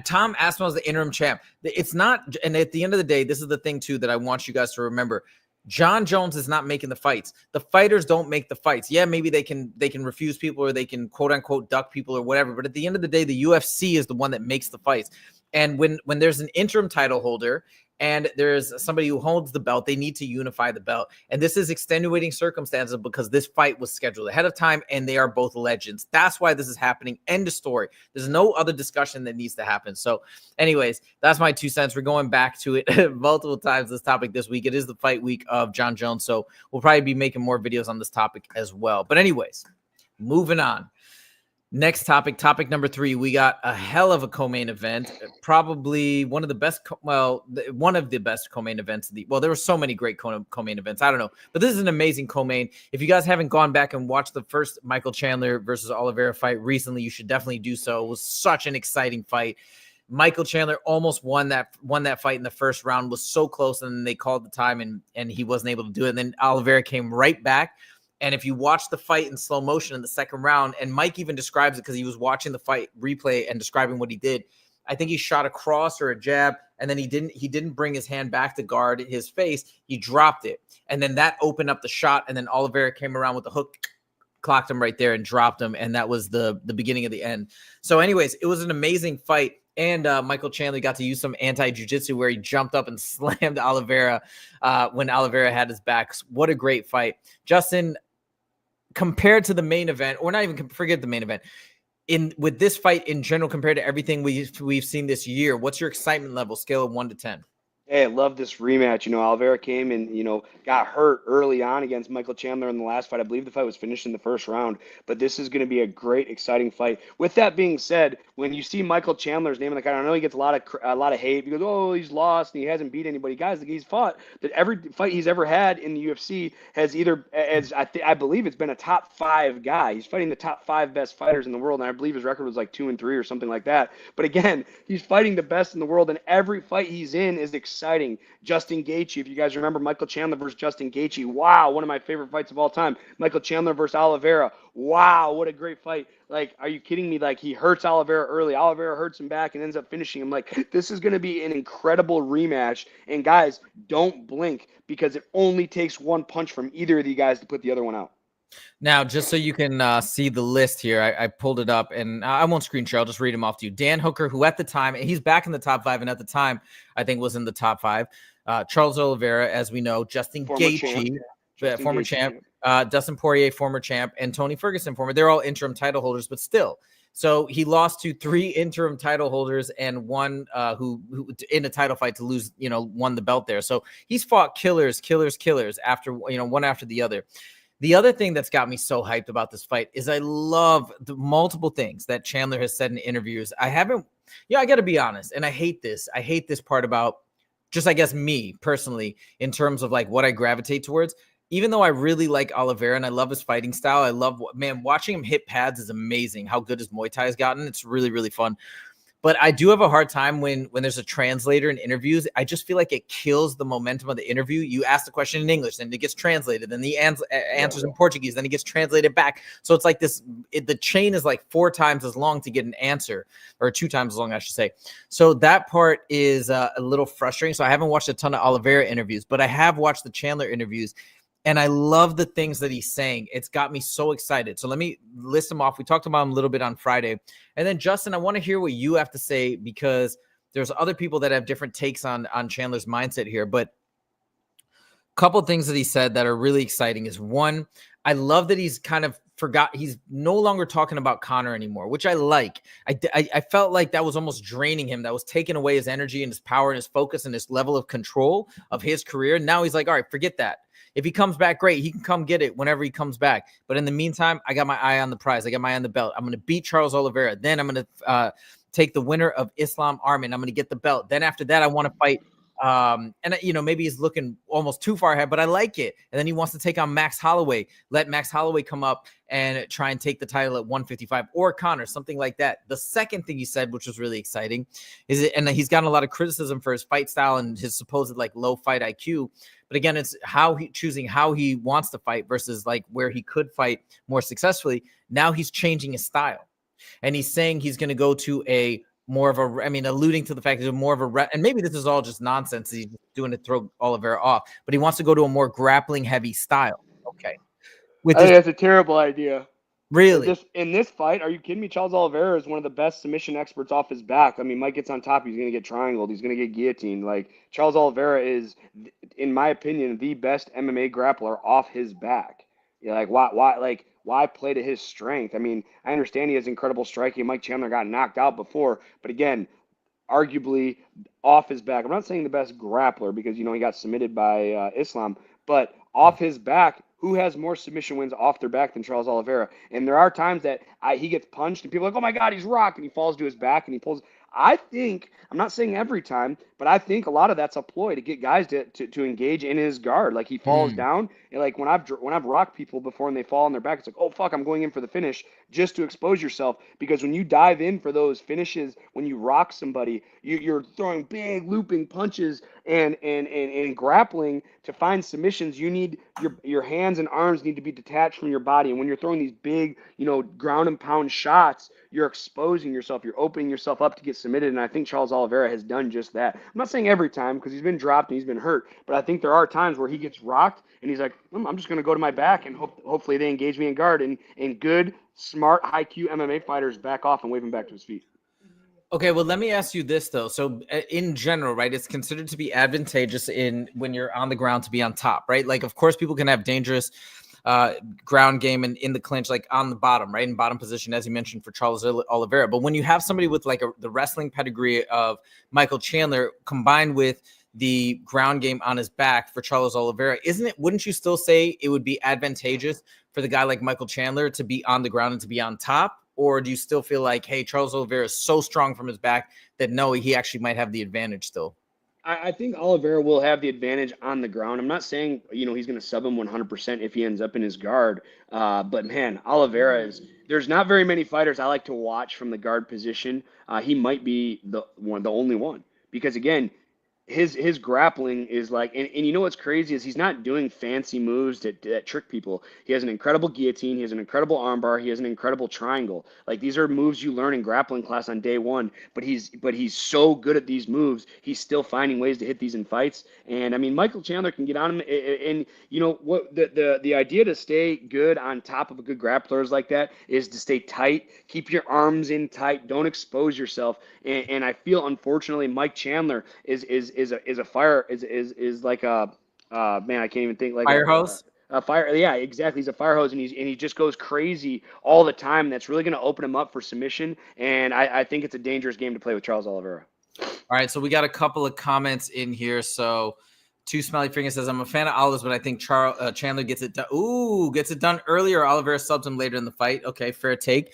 Tom Aspinall is the interim champ. It's not, and at the end of the day, this is the thing too that I want you guys to remember. John Jones is not making the fights. The fighters don't make the fights. Yeah, maybe they can refuse people, or they can quote unquote duck people or whatever. But at the end of the day, the UFC is the one that makes the fights. And when there's an interim title holder and there's somebody who holds the belt, they need to unify the belt. And this is extenuating circumstances, because this fight was scheduled ahead of time and they are both legends. That's why this is happening. End of story. There's no other discussion that needs to happen. So anyways, that's my 2 cents. We're going back to it multiple times, this topic this week. It is the fight week of John Jones. So we'll probably be making more videos on this topic as well. But anyways, moving on. Next topic number 3, we got a hell of a co-main event, probably one of the best, one of the best co-main events. There were so many great co-main events. I don't know, but this is an amazing co-main. If you guys haven't gone back and watched the first Michael Chandler versus Oliveira fight recently, you should definitely do so. It was such an exciting fight. Michael Chandler almost won that fight in the first round, was so close, and then they called the time and he wasn't able to do it. And then Oliveira came right back. And if you watch the fight in slow motion in the second round, and Mike even describes it because he was watching the fight replay and describing what he did, I think he shot a cross or a jab, and then he didn't bring his hand back to guard his face. He dropped it. And then that opened up the shot, and then Oliveira came around with the hook, clocked him right there and dropped him, and that was the beginning of the end. So anyways, it was an amazing fight. And Michael Chandler got to use some anti-jiu-jitsu where he jumped up and slammed Oliveira when Oliveira had his back. What a great fight. Justin, compared to the main event, or not even forget the main event, with this fight in general, compared to everything we've seen this year, what's your excitement level, scale of 1 to 10? Hey, I love this rematch. You know, Oliveira came and, got hurt early on against Michael Chandler in the last fight. I believe the fight was finished in the first round, but this is going to be a great, exciting fight. With that being said, when you see Michael Chandler's name in the card, I know he gets a lot of hate because, oh, he's lost and he hasn't beat anybody. Guys, he's fought that every fight he's ever had in the UFC has either, I believe it's been a top 5 guy. He's fighting the top 5 best fighters in the world, and I believe his record was like 2-3 or something like that. But again, he's fighting the best in the world, and every fight he's in is exciting. Justin Gaethje, if you guys remember Michael Chandler versus Justin Gaethje, wow, one of my favorite fights of all time. Michael Chandler versus Oliveira, wow, what a great fight. Like, are you kidding me? Like, he hurts Oliveira early. Oliveira hurts him back and ends up finishing him. Like, this is going to be an incredible rematch. And guys, don't blink, because it only takes one punch from either of you guys to put the other one out. Now, just so you can see the list here, I pulled it up, and I won't screen share. I'll just read them off to you. Dan Hooker, who at the time, he's back in the top 5, and at the time, I think was in the top 5. Charles Oliveira, as we know, Justin Gaethje, former champ, Dustin Poirier, former champ, and Tony Ferguson, former. They're all interim title holders, but still, So he lost to 3 interim title holders and one who in a title fight to lose, won the belt there. So he's fought killers after, one after the other. The other thing that's got me so hyped about this fight is I love the multiple things that Chandler has said in interviews. I got to be honest, and I hate this. I hate this part about just, I guess, me personally in terms of like what I gravitate towards. Even though I really like Oliveira and I love his fighting style, I love, watching him hit pads is amazing. How good his Muay Thai has gotten. It's really, really fun. But I do have a hard time when there's a translator in interviews. I just feel like it kills the momentum of the interview. You ask the question in English, then it gets translated, then the answers in Portuguese, then it gets translated back. So it's like this, the chain is like 4 times as long to get an answer, or 2 times as long, I should say. So that part is a little frustrating. So I haven't watched a ton of Oliveira interviews, but I have watched the Chandler interviews. And I love the things that he's saying. It's got me so excited. So let me list them off. We talked about him a little bit on Friday. And then, Justin, I want to hear what you have to say, because there's other people that have different takes on Chandler's mindset here. But a couple of things that he said that are really exciting is, one, I love that he's kind of he's no longer talking about Conor anymore, which I like. I felt like that was almost draining him. That was taking away his energy and his power and his focus and his level of control of his career. Now he's like, all right, forget that. If he comes back, great. He can come get it whenever he comes back. But in the meantime, I got my eye on the prize. I got my eye on the belt. I'm going to beat Charles Oliveira. Then I'm going to take the winner of Islam Arman. I'm going to get the belt. Then after that, I want to fight. Maybe he's looking almost too far ahead, but I like it. And then he wants to take on Max Holloway. Let Max Holloway come up and try and take the title at 155, or Conor, something like that. The second thing he said, which was really exciting, and he's gotten a lot of criticism for his fight style and his supposed like low fight IQ. But again, it's choosing how he wants to fight versus like where he could fight more successfully. Now he's changing his style, and he's saying he's going to go to a more of alluding to the fact that more of and maybe this is all just nonsense. He's doing to throw Oliveira off, but he wants to go to a more grappling heavy style. Okay. I think that's a terrible idea. Really? In this fight, are you kidding me? Charles Oliveira is one of the best submission experts off his back. I mean, Mike gets on top, he's going to get triangled, he's going to get guillotined. Like, Charles Oliveira is, in my opinion, the best MMA grappler off his back. Yeah, like why play to his strength? I mean, I understand he has incredible striking. Mike Chandler got knocked out before, but again, arguably off his back. I'm not saying the best grappler because he got submitted by Islam, but off his back, who has more submission wins off their back than Charles Oliveira? And there are times that he gets punched and people are like, oh my God, he's rocked, and he falls to his back and he pulls. I think, I'm not saying every time, but I think a lot of that's a ploy to get guys to engage in his guard. Like, he falls down, and like when I've rocked people before and they fall on their back, it's like, oh fuck, I'm going in for the finish, just to expose yourself. Because when you dive in for those finishes, when you rock somebody, you're throwing big looping punches and grappling to find submissions. You need your hands and arms need to be detached from your body. And when you're throwing these big, ground and pound shots, you're exposing yourself. You're opening yourself up to get submitted. And I think Charles Oliveira has done just that. I'm not saying every time because he's been dropped and he's been hurt, but I think there are times where he gets rocked and he's like, I'm just going to go to my back and hopefully they engage me in guard. And good, smart, high Q MMA fighters back off and wave him back to his feet. Okay, well, let me ask you this, though. So in general, right, it's considered to be advantageous when you're on the ground to be on top, right? Like, of course, people can have dangerous ground game and in the clinch, like on the bottom, right, in bottom position, as you mentioned for Charles Oliveira. But when you have somebody with like the wrestling pedigree of Michael Chandler combined with the ground game on his back for Charles Oliveira, wouldn't you still say it would be advantageous for the guy like Michael Chandler to be on the ground and to be on top? Or do you still feel like, hey, Charles Oliveira is so strong from his back that no, he actually might have the advantage still? I think Oliveira will have the advantage on the ground. I'm not saying, he's going to sub him 100% if he ends up in his guard. But man, Oliveira there's not very many fighters I like to watch from the guard position. He might be the only one, because again, his grappling is like, and you know what's crazy is he's not doing fancy moves that trick people. He has an incredible guillotine, he has an incredible armbar, he has an incredible triangle. Like, these are moves you learn in grappling class on day one, but he's so good at these moves, he's still finding ways to hit these in fights. And I mean, Michael Chandler can get on him, and what the idea to stay good on top of a good grappler is like that is to stay tight, keep your arms in tight, don't expose yourself. And I feel, unfortunately, Mike Chandler is like a man, I can't even think, like fire hose. Yeah, exactly. He's a fire hose, and he just goes crazy all the time. That's really going to open him up for submission, and I think it's a dangerous game to play with Charles Oliveira. All right, so we got a couple of comments in here. So, Two Smelly Fingers says, I'm a fan of Olive's, but I think Chandler gets it done. Ooh, gets it done earlier. Oliveira subs him later in the fight. Okay, fair take.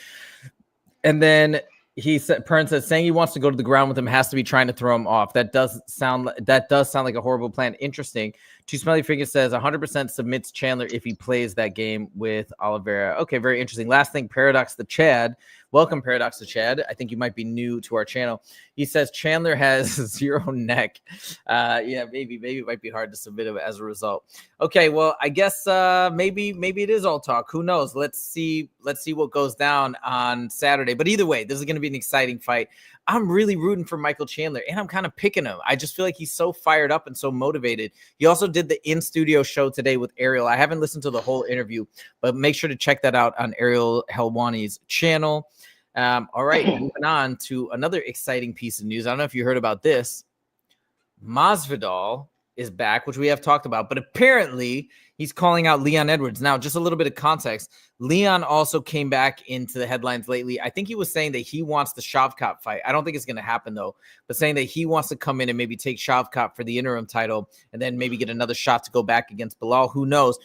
And then Pern says, saying he wants to go to the ground with him has to be trying to throw him off. That does sound like a horrible plan. Interesting. Two Smelly Fingers says 100% submits Chandler if he plays that game with Oliveira. Okay, very interesting. Last thing, Paradox the Chad. Welcome, Paradox to Chad. I think you might be new to our channel. He says Chandler has 0 neck. Yeah, maybe it might be hard to submit him as a result. Okay, well, I guess maybe it is all talk. Who knows? Let's see what goes down on Saturday. But either way, this is going to be an exciting fight. I'm really rooting for Michael Chandler, and I'm kind of picking him. I just feel like he's so fired up and so motivated. He also did the in-studio show today with Ariel. I haven't listened to the whole interview, but make sure to check that out on Ariel Helwani's channel. All right, moving on to another exciting piece of news. I don't know if you heard about this. Masvidal is back, which we have talked about, but apparently he's calling out Leon Edwards. Now, just a little bit of context. Leon also came back into the headlines lately. I think he was saying that he wants the Shavkat fight. I don't think it's going to happen, though, but saying that he wants to come in and maybe take Shavkat for the interim title and then maybe get another shot to go back against Bilal. Who knows?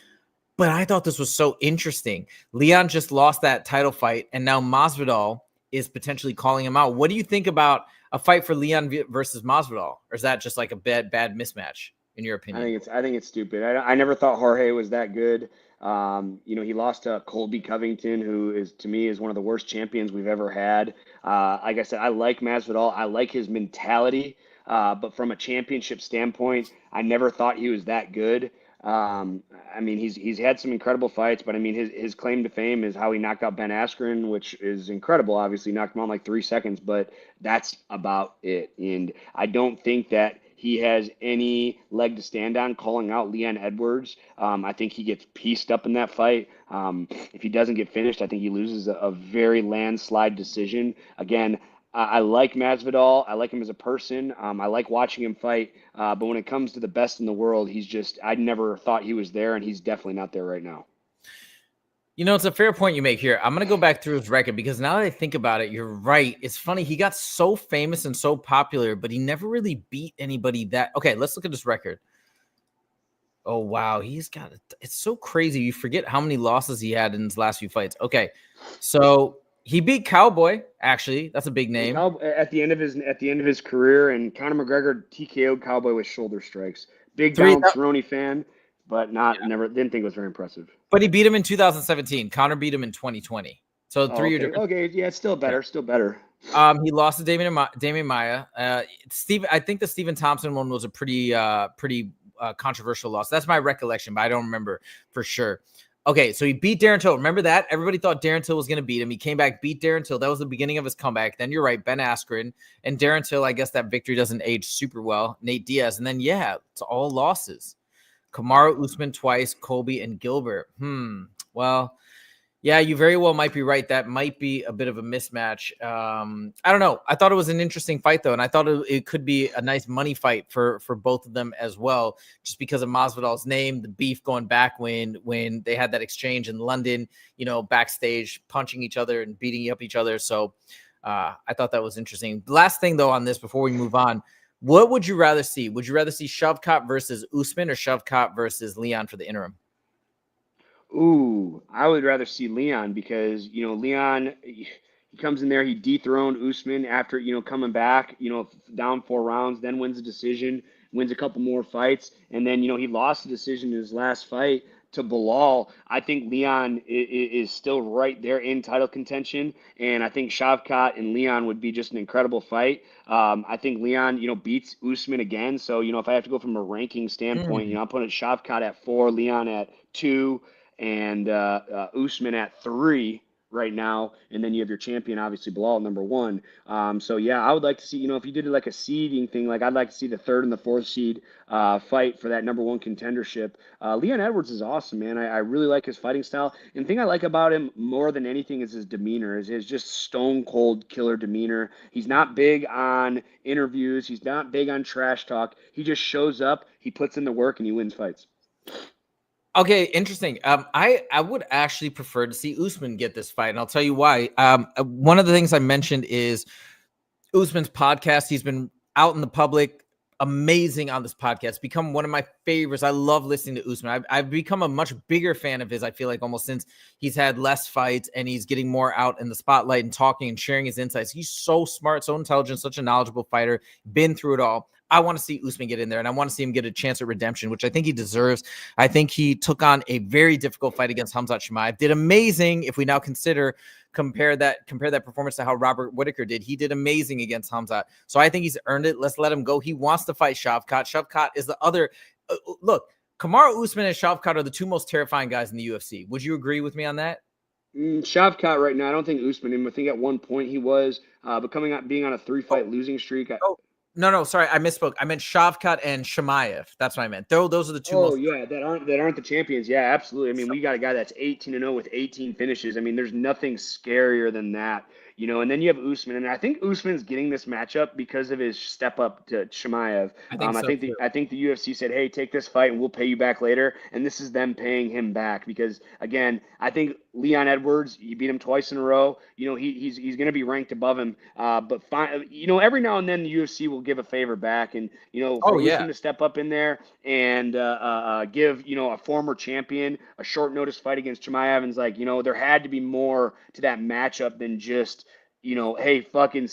But I thought this was so interesting. Leon just lost that title fight, and now Masvidal is potentially calling him out. What do you think about a fight for Leon versus Masvidal? Or is that just like a bad mismatch, in your opinion? I think it's stupid. I never thought Jorge was that good. He lost to Colby Covington, who is, to me, is one of the worst champions we've ever had. Like I said, I like Masvidal. I like his mentality. But from a championship standpoint, I never thought he was that good. He's had some incredible fights, but his claim to fame is how he knocked out Ben Askren, which is incredible. Obviously, knocked him out in like 3 seconds, but that's about it. And I don't think that he has any leg to stand on calling out Leon Edwards. I think he gets pieced up in that fight. If he doesn't get finished, I think he loses a very landslide decision. Again, I like Masvidal. I like him as a person. I like watching him fight. But when it comes to the best in the world, I never thought he was there, and he's definitely not there right now. You know, it's a fair point you make here. I'm going to go back through his record because now that I think about it, you're right. It's funny. He got so famous and so popular, but he never really beat anybody that. Okay, let's look at his record. Oh, wow. It's so crazy. You forget how many losses he had in his last few fights. Okay, so he beat Cowboy, actually. That's a big name. At the end of his career, and Conor McGregor TKO'd Cowboy with shoulder strikes. Big Donald Cerrone fan, but never didn't think it was very impressive. But he beat him in 2017. Conor beat him in 2020. So 3 years. Okay, yeah, it's still better. Still better. He lost to Damian Maia. I think the Stephen Thompson one was a pretty controversial loss. That's my recollection, but I don't remember for sure. Okay, so he beat Darren Till. Remember that? Everybody thought Darren Till was going to beat him. He came back, beat Darren Till. That was the beginning of his comeback. Then you're right, Ben Askren. And Darren Till, I guess that victory doesn't age super well. Nate Diaz. And then, it's all losses. Kamaru Usman twice, Colby, and Gilbert. Well, yeah, you very well might be right. That might be a bit of a mismatch. I don't know. I thought it was an interesting fight, though, and I thought it could be a nice money fight for both of them as well, just because of Masvidal's name, the beef going back when they had that exchange in London, backstage, punching each other and beating up each other. So I thought that was interesting. Last thing, though, on this before we move on, what would you rather see? Would you rather see Shavkat versus Usman or Shavkat versus Leon for the interim? Ooh, I would rather see Leon because, Leon, he comes in there, he dethroned Usman after, coming back, down 4 rounds, then wins a decision, wins a couple more fights. And then, he lost the decision in his last fight to Bilal. I think Leon is still right there in title contention. And I think Shavkat and Leon would be just an incredible fight. I think Leon, beats Usman again. So, if I have to go from a ranking standpoint, I'm putting Shavkat at 4, Leon at 2. And Usman at 3 right now, and then you have your champion, obviously Bilal, number 1. I would like to see, if you did like a seeding thing, like I'd like to see the 3rd and the 4th seed fight for that number 1 contendership. Leon Edwards is awesome, man. I really like his fighting style. And the thing I like about him more than anything is his demeanor, is his just stone cold killer demeanor. He's not big on interviews. He's not big on trash talk. He just shows up, he puts in the work, and he wins fights. Okay, interesting. I would actually prefer to see Usman get this fight, and I'll tell you why. One of the things I mentioned is Usman's podcast. He's been out in the public, amazing on this podcast. Become one of my favorites. I love listening to Usman. I've become a much bigger fan of his. I feel like almost since he's had less fights and he's getting more out in the spotlight and talking and sharing his insights. He's so smart, so intelligent, such a knowledgeable fighter. Been through it all. I want to see Usman get in there, and I want to see him get a chance at redemption, which I think he deserves. I think he took on a very difficult fight against Khamzat Chimaev. Did amazing if we now compare that performance to how Robert Whittaker did. He did amazing against Khamzat. So I think he's earned it. Let's let him go. He wants to fight Shavkat. Shavkat is the other. Look, Kamaru Usman and Shavkat are the two most terrifying guys in the UFC. Would you agree with me on that? Shavkat right now, I don't think Usman. I think at one point he was, but being on a 3-fight losing streak. No, sorry, I misspoke. I meant Shavkat and Chimaev. That's what I meant. Those are the two. That aren't the champions. Yeah, absolutely. I mean, we got a guy that's 18-0 with 18 finishes. I mean, there's nothing scarier than that. And then you have Usman, and I think Usman's getting this matchup because of his step up to Chimaev. I think the UFC said, "Hey, take this fight, and we'll pay you back later." And this is them paying him back because, again, I think Leon Edwards, you beat him twice in a row. He's going to be ranked above him. But every now and then the UFC will give a favor back, and for Usman to step up in there and give a former champion a short notice fight against Chimaev, and like there had to be more to that matchup than just hey,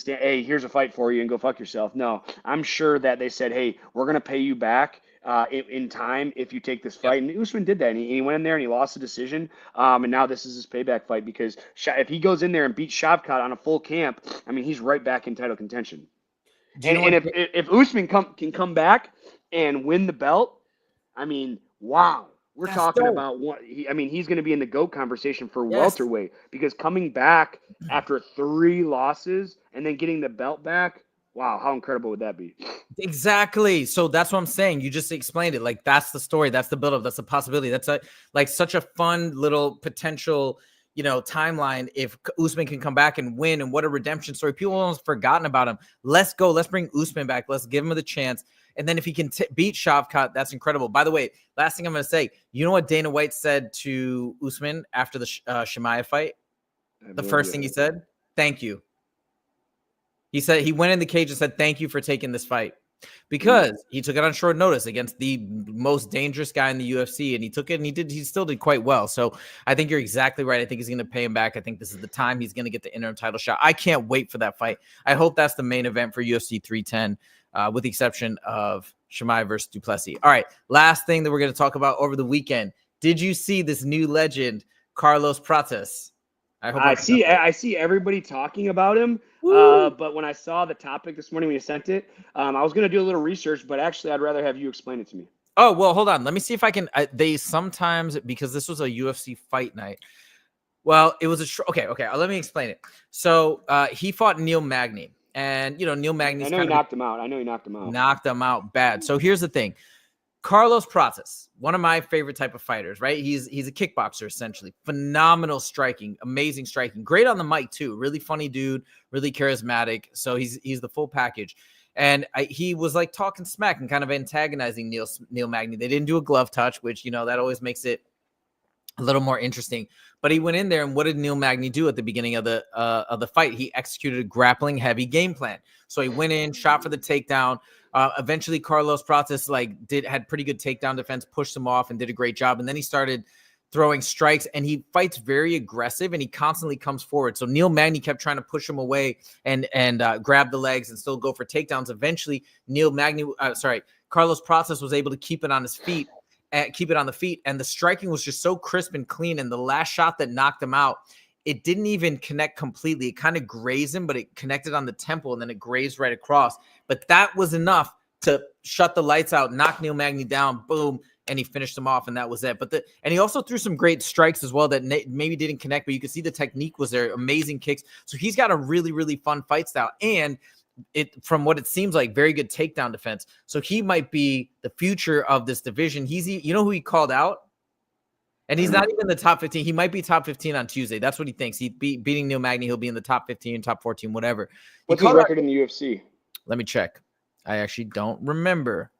hey, here's a fight for you and go fuck yourself. No, I'm sure that they said, hey, we're going to pay you back in time if you take this fight. And Usman did that. And he went in there and he lost the decision. And now this is his payback fight because if he goes in there and beats Shavkat on a full camp, I mean, he's right back in title contention. And if Usman can come back and win the belt, I mean, wow. We're talking about he's going to be in the GOAT conversation for welterweight because coming back after 3 losses and then getting the belt back, wow, how incredible would that be? Exactly. So that's what I'm saying. You just explained it. Like that's the story. That's the buildup. That's the possibility. That's such a fun little potential, timeline. If Usman can come back and win, and what a redemption story. People almost forgotten about him. Let's go. Let's bring Usman back. Let's give him the chance. And then if he can beat Shavkat, that's incredible. By the way, last thing I'm going to say, you know what Dana White said to Usman after the Chimaev fight? The first thing he said, thank you. He said he went in the cage and said, thank you for taking this fight. Because he took it on short notice against the most dangerous guy in the UFC, and he took it and he still did quite well. So I think you're exactly right. I think he's going to pay him back. I think this is the time he's going to get the interim title shot. I can't wait for that fight. I hope that's the main event for UFC 310, with the exception of Chimaev versus Duplessis. All right, last thing that we're going to talk about over the weekend. Did you see this new legend, Carlos Prates? I see everybody talking about him. But when I saw the topic this morning when you sent it, I was going to do a little research, but actually I'd rather have you explain it to me. Oh, well, hold on. Let me see if I can. They sometimes, because this was a UFC fight night. Well, it was okay. Let me explain it. So he fought Neil Magny, and Neil Magny. I know he knocked him out. Knocked him out bad. So here's the thing. Carlos Prates, one of my favorite type of fighters, right? He's a kickboxer, essentially. Phenomenal striking, amazing striking. Great on the mic, too. Really funny dude, really charismatic. So he's the full package. And he was like talking smack and kind of antagonizing Neil Magny. They didn't do a glove touch, which, that always makes it a little more interesting. But he went in there, and what did Neil Magny do at the beginning of the fight? He executed a grappling heavy game plan. So he went in, shot for the takedown. Eventually, Carlos Prates had pretty good takedown defense, pushed him off, and did a great job. And then he started throwing strikes, and he fights very aggressive, and he constantly comes forward. So Neil Magny kept trying to push him away and grab the legs and still go for takedowns. Eventually, Carlos Prates was able to keep it on his feet. Keep it on the feet, and the striking was just so crisp and clean. And the last shot that knocked him out, it didn't even connect completely. It kind of grazed him, but it connected on the temple, and then it grazed right across. But that was enough to shut the lights out, knock Neil Magny down, boom, and he finished him off, and that was it. And he also threw some great strikes as well that maybe didn't connect, but you could see the technique was there, amazing kicks. So he's got a really, really fun fight style, and from what it seems like, very good takedown defense. So he might be the future of this division. Who he called out? And he's not even in the top 15. He might be top 15 on Tuesday. That's what he thinks. Beating Neil Magny, he'll be in the top 15, top 14, whatever. What's his record in the UFC? Let me check. I actually don't remember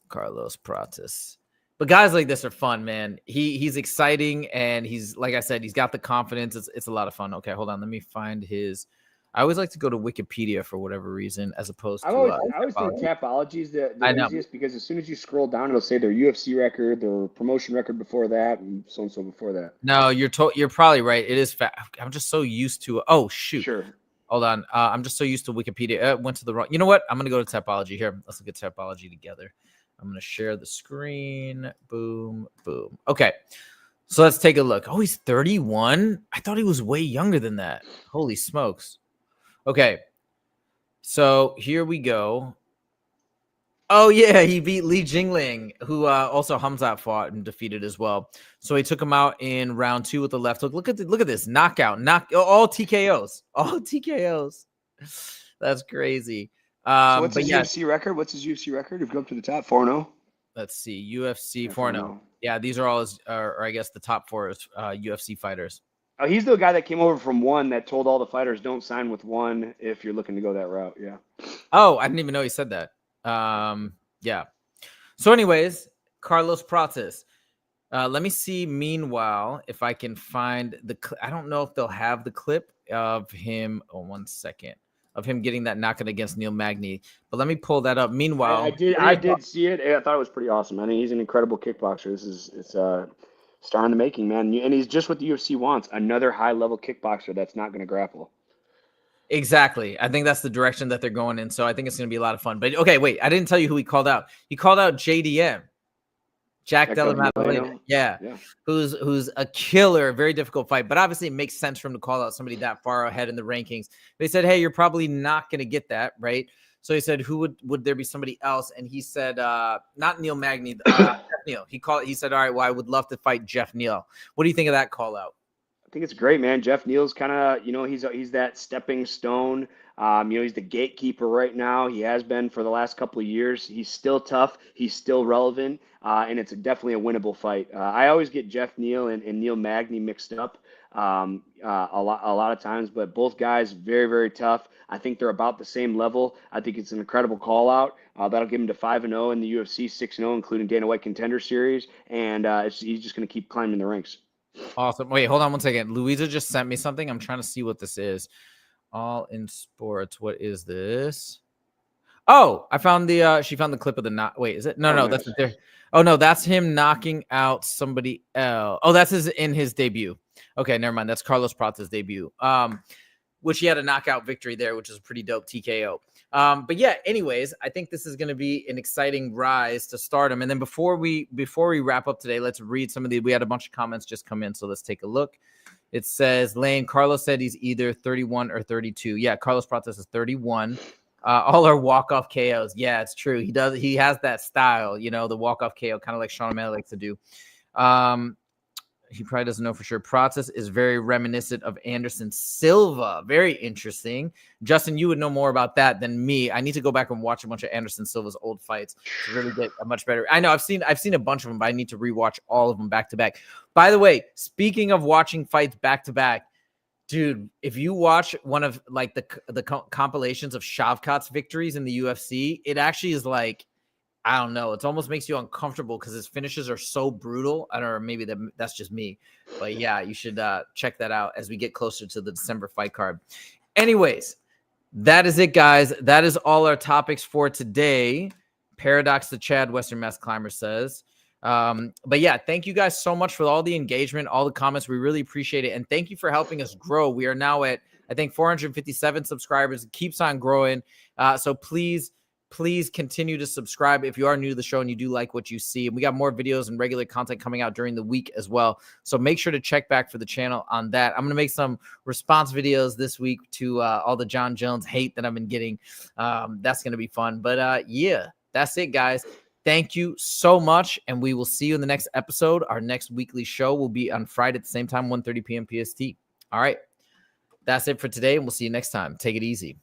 Carlos Prates. But guys like this are fun, man. He's exciting, and he's, like I said, he's got the confidence. It's a lot of fun. Okay, hold on. Let me find his. I always like to go to Wikipedia for whatever reason, as opposed to. I always think Tapology is the easiest, because as soon as you scroll down, it'll say their UFC record, their promotion record before that, and so before that. No, you're probably right. It is I'm just so used to. Oh shoot. Sure. Hold on. I'm just so used to Wikipedia. Went to the wrong. You know what? I'm gonna go to Tapology here. Let's look at Tapology together. I'm going to share the screen. Boom, boom. Okay. So let's take a look. Oh, he's 31. I thought he was way younger than that. Holy smokes. Okay. So here we go. Oh, yeah. He beat Li Jingling, who also Hamzat fought and defeated as well. So he took him out in round 2 with the left hook. Look at this knockout. All TKOs. All TKOs. That's crazy. So what's his UFC record? What's his UFC record? If you go up to the top, 4-0. Let's see, UFC 4-0. Yeah, these are all his, or I guess the top 4 is UFC fighters. Oh, he's the guy that came over from ONE that told all the fighters don't sign with ONE if you're looking to go that route. Yeah. Oh, I didn't even know he said that. Yeah. So, anyways, Carlos Prates. Let me see. Meanwhile, if I can find the. I don't know if they'll have the clip of him. Oh, 1 second. Of him getting that knockout against Neil Magny. But let me pull that up. Meanwhile, I did see it. I thought it was pretty awesome. I mean, he's an incredible kickboxer. It's star in the making, man. And he's just what the UFC wants, another high-level kickboxer that's not going to grapple. Exactly. I think that's the direction that they're going in. So I think it's going to be a lot of fun. But okay, wait. I didn't tell you who he called out. He called out JDM. Jack Della Maddalena, yeah, who's a killer, very difficult fight, but obviously it makes sense for him to call out somebody that far ahead in the rankings. They said, hey, you're probably not going to get that, right? So he said, who would there be somebody else? And he said, not Neil Magny, Jeff Neal. He said, all right, well, I would love to fight Jeff Neal. What do you think of that call out? I think it's great, man. Jeff Neal's kind of, he's that stepping stone. He's the gatekeeper right now. He has been for the last couple of years. He's still tough. He's still relevant. And it's definitely a winnable fight. I always get Jeff Neal and Neil Magny mixed up a lot of times, but both guys very, very tough. I think they're about the same level. I think it's an incredible call out. That'll give him to 5-0 in the UFC, 6-0, including Dana White Contender Series. And he's just going to keep climbing the ranks. Awesome. Wait, hold on 1 second. Louisa just sent me something. I'm trying to see what this is. All in Sports. What is this? Oh, I found she found the clip of the knock. Wait, is it? No, nice. That's there. Oh no, that's him knocking out somebody else. Oh, that's in his debut. Okay, never mind. That's Carlos Prates' debut. Which he had a knockout victory there, which is a pretty dope TKO. But yeah, anyways, I think this is going to be an exciting rise to stardom. And then before we wrap up today, let's read some of we had a bunch of comments just come in, so let's take a look. It says, Lane, Carlos said he's either 31 or 32. Yeah, Carlos Prates is 31. All are walk-off KOs. Yeah, it's true. He has that style, the walk-off KO, kind of like Sean O'Malley likes to do. He probably doesn't know for sure. Prates is very reminiscent of Anderson Silva. Very interesting. Justin, you would know more about that than me. I need to go back and watch a bunch of Anderson Silva's old fights to really get a much better. I know I've seen a bunch of them, but I need to rewatch all of them back to back. By the way, speaking of watching fights back to back, dude, if you watch one of like the compilations of Shavkat's victories in the UFC, it actually is like, I don't know. It almost makes you uncomfortable because his finishes are so brutal. I don't know. Maybe that's just me. But yeah, you should check that out as we get closer to the December fight card. Anyways, that is it, guys. That is all our topics for today. Paradox to Chad, Western Mass Climber says. But yeah, thank you guys so much for all the engagement, all the comments. We really appreciate it. And thank you for helping us grow. We are now at, I think, 457 subscribers. It keeps on growing. So please continue to subscribe if you are new to the show and you do like what you see. And we got more videos and regular content coming out during the week as well. So make sure to check back for the channel on that. I'm going to make some response videos this week to all the John Jones hate that I've been getting. That's going to be fun. But yeah, that's it, guys. Thank you so much. And we will see you in the next episode. Our next weekly show will be on Friday at the same time, 1:30 p.m. PST. All right. That's it for today. And we'll see you next time. Take it easy.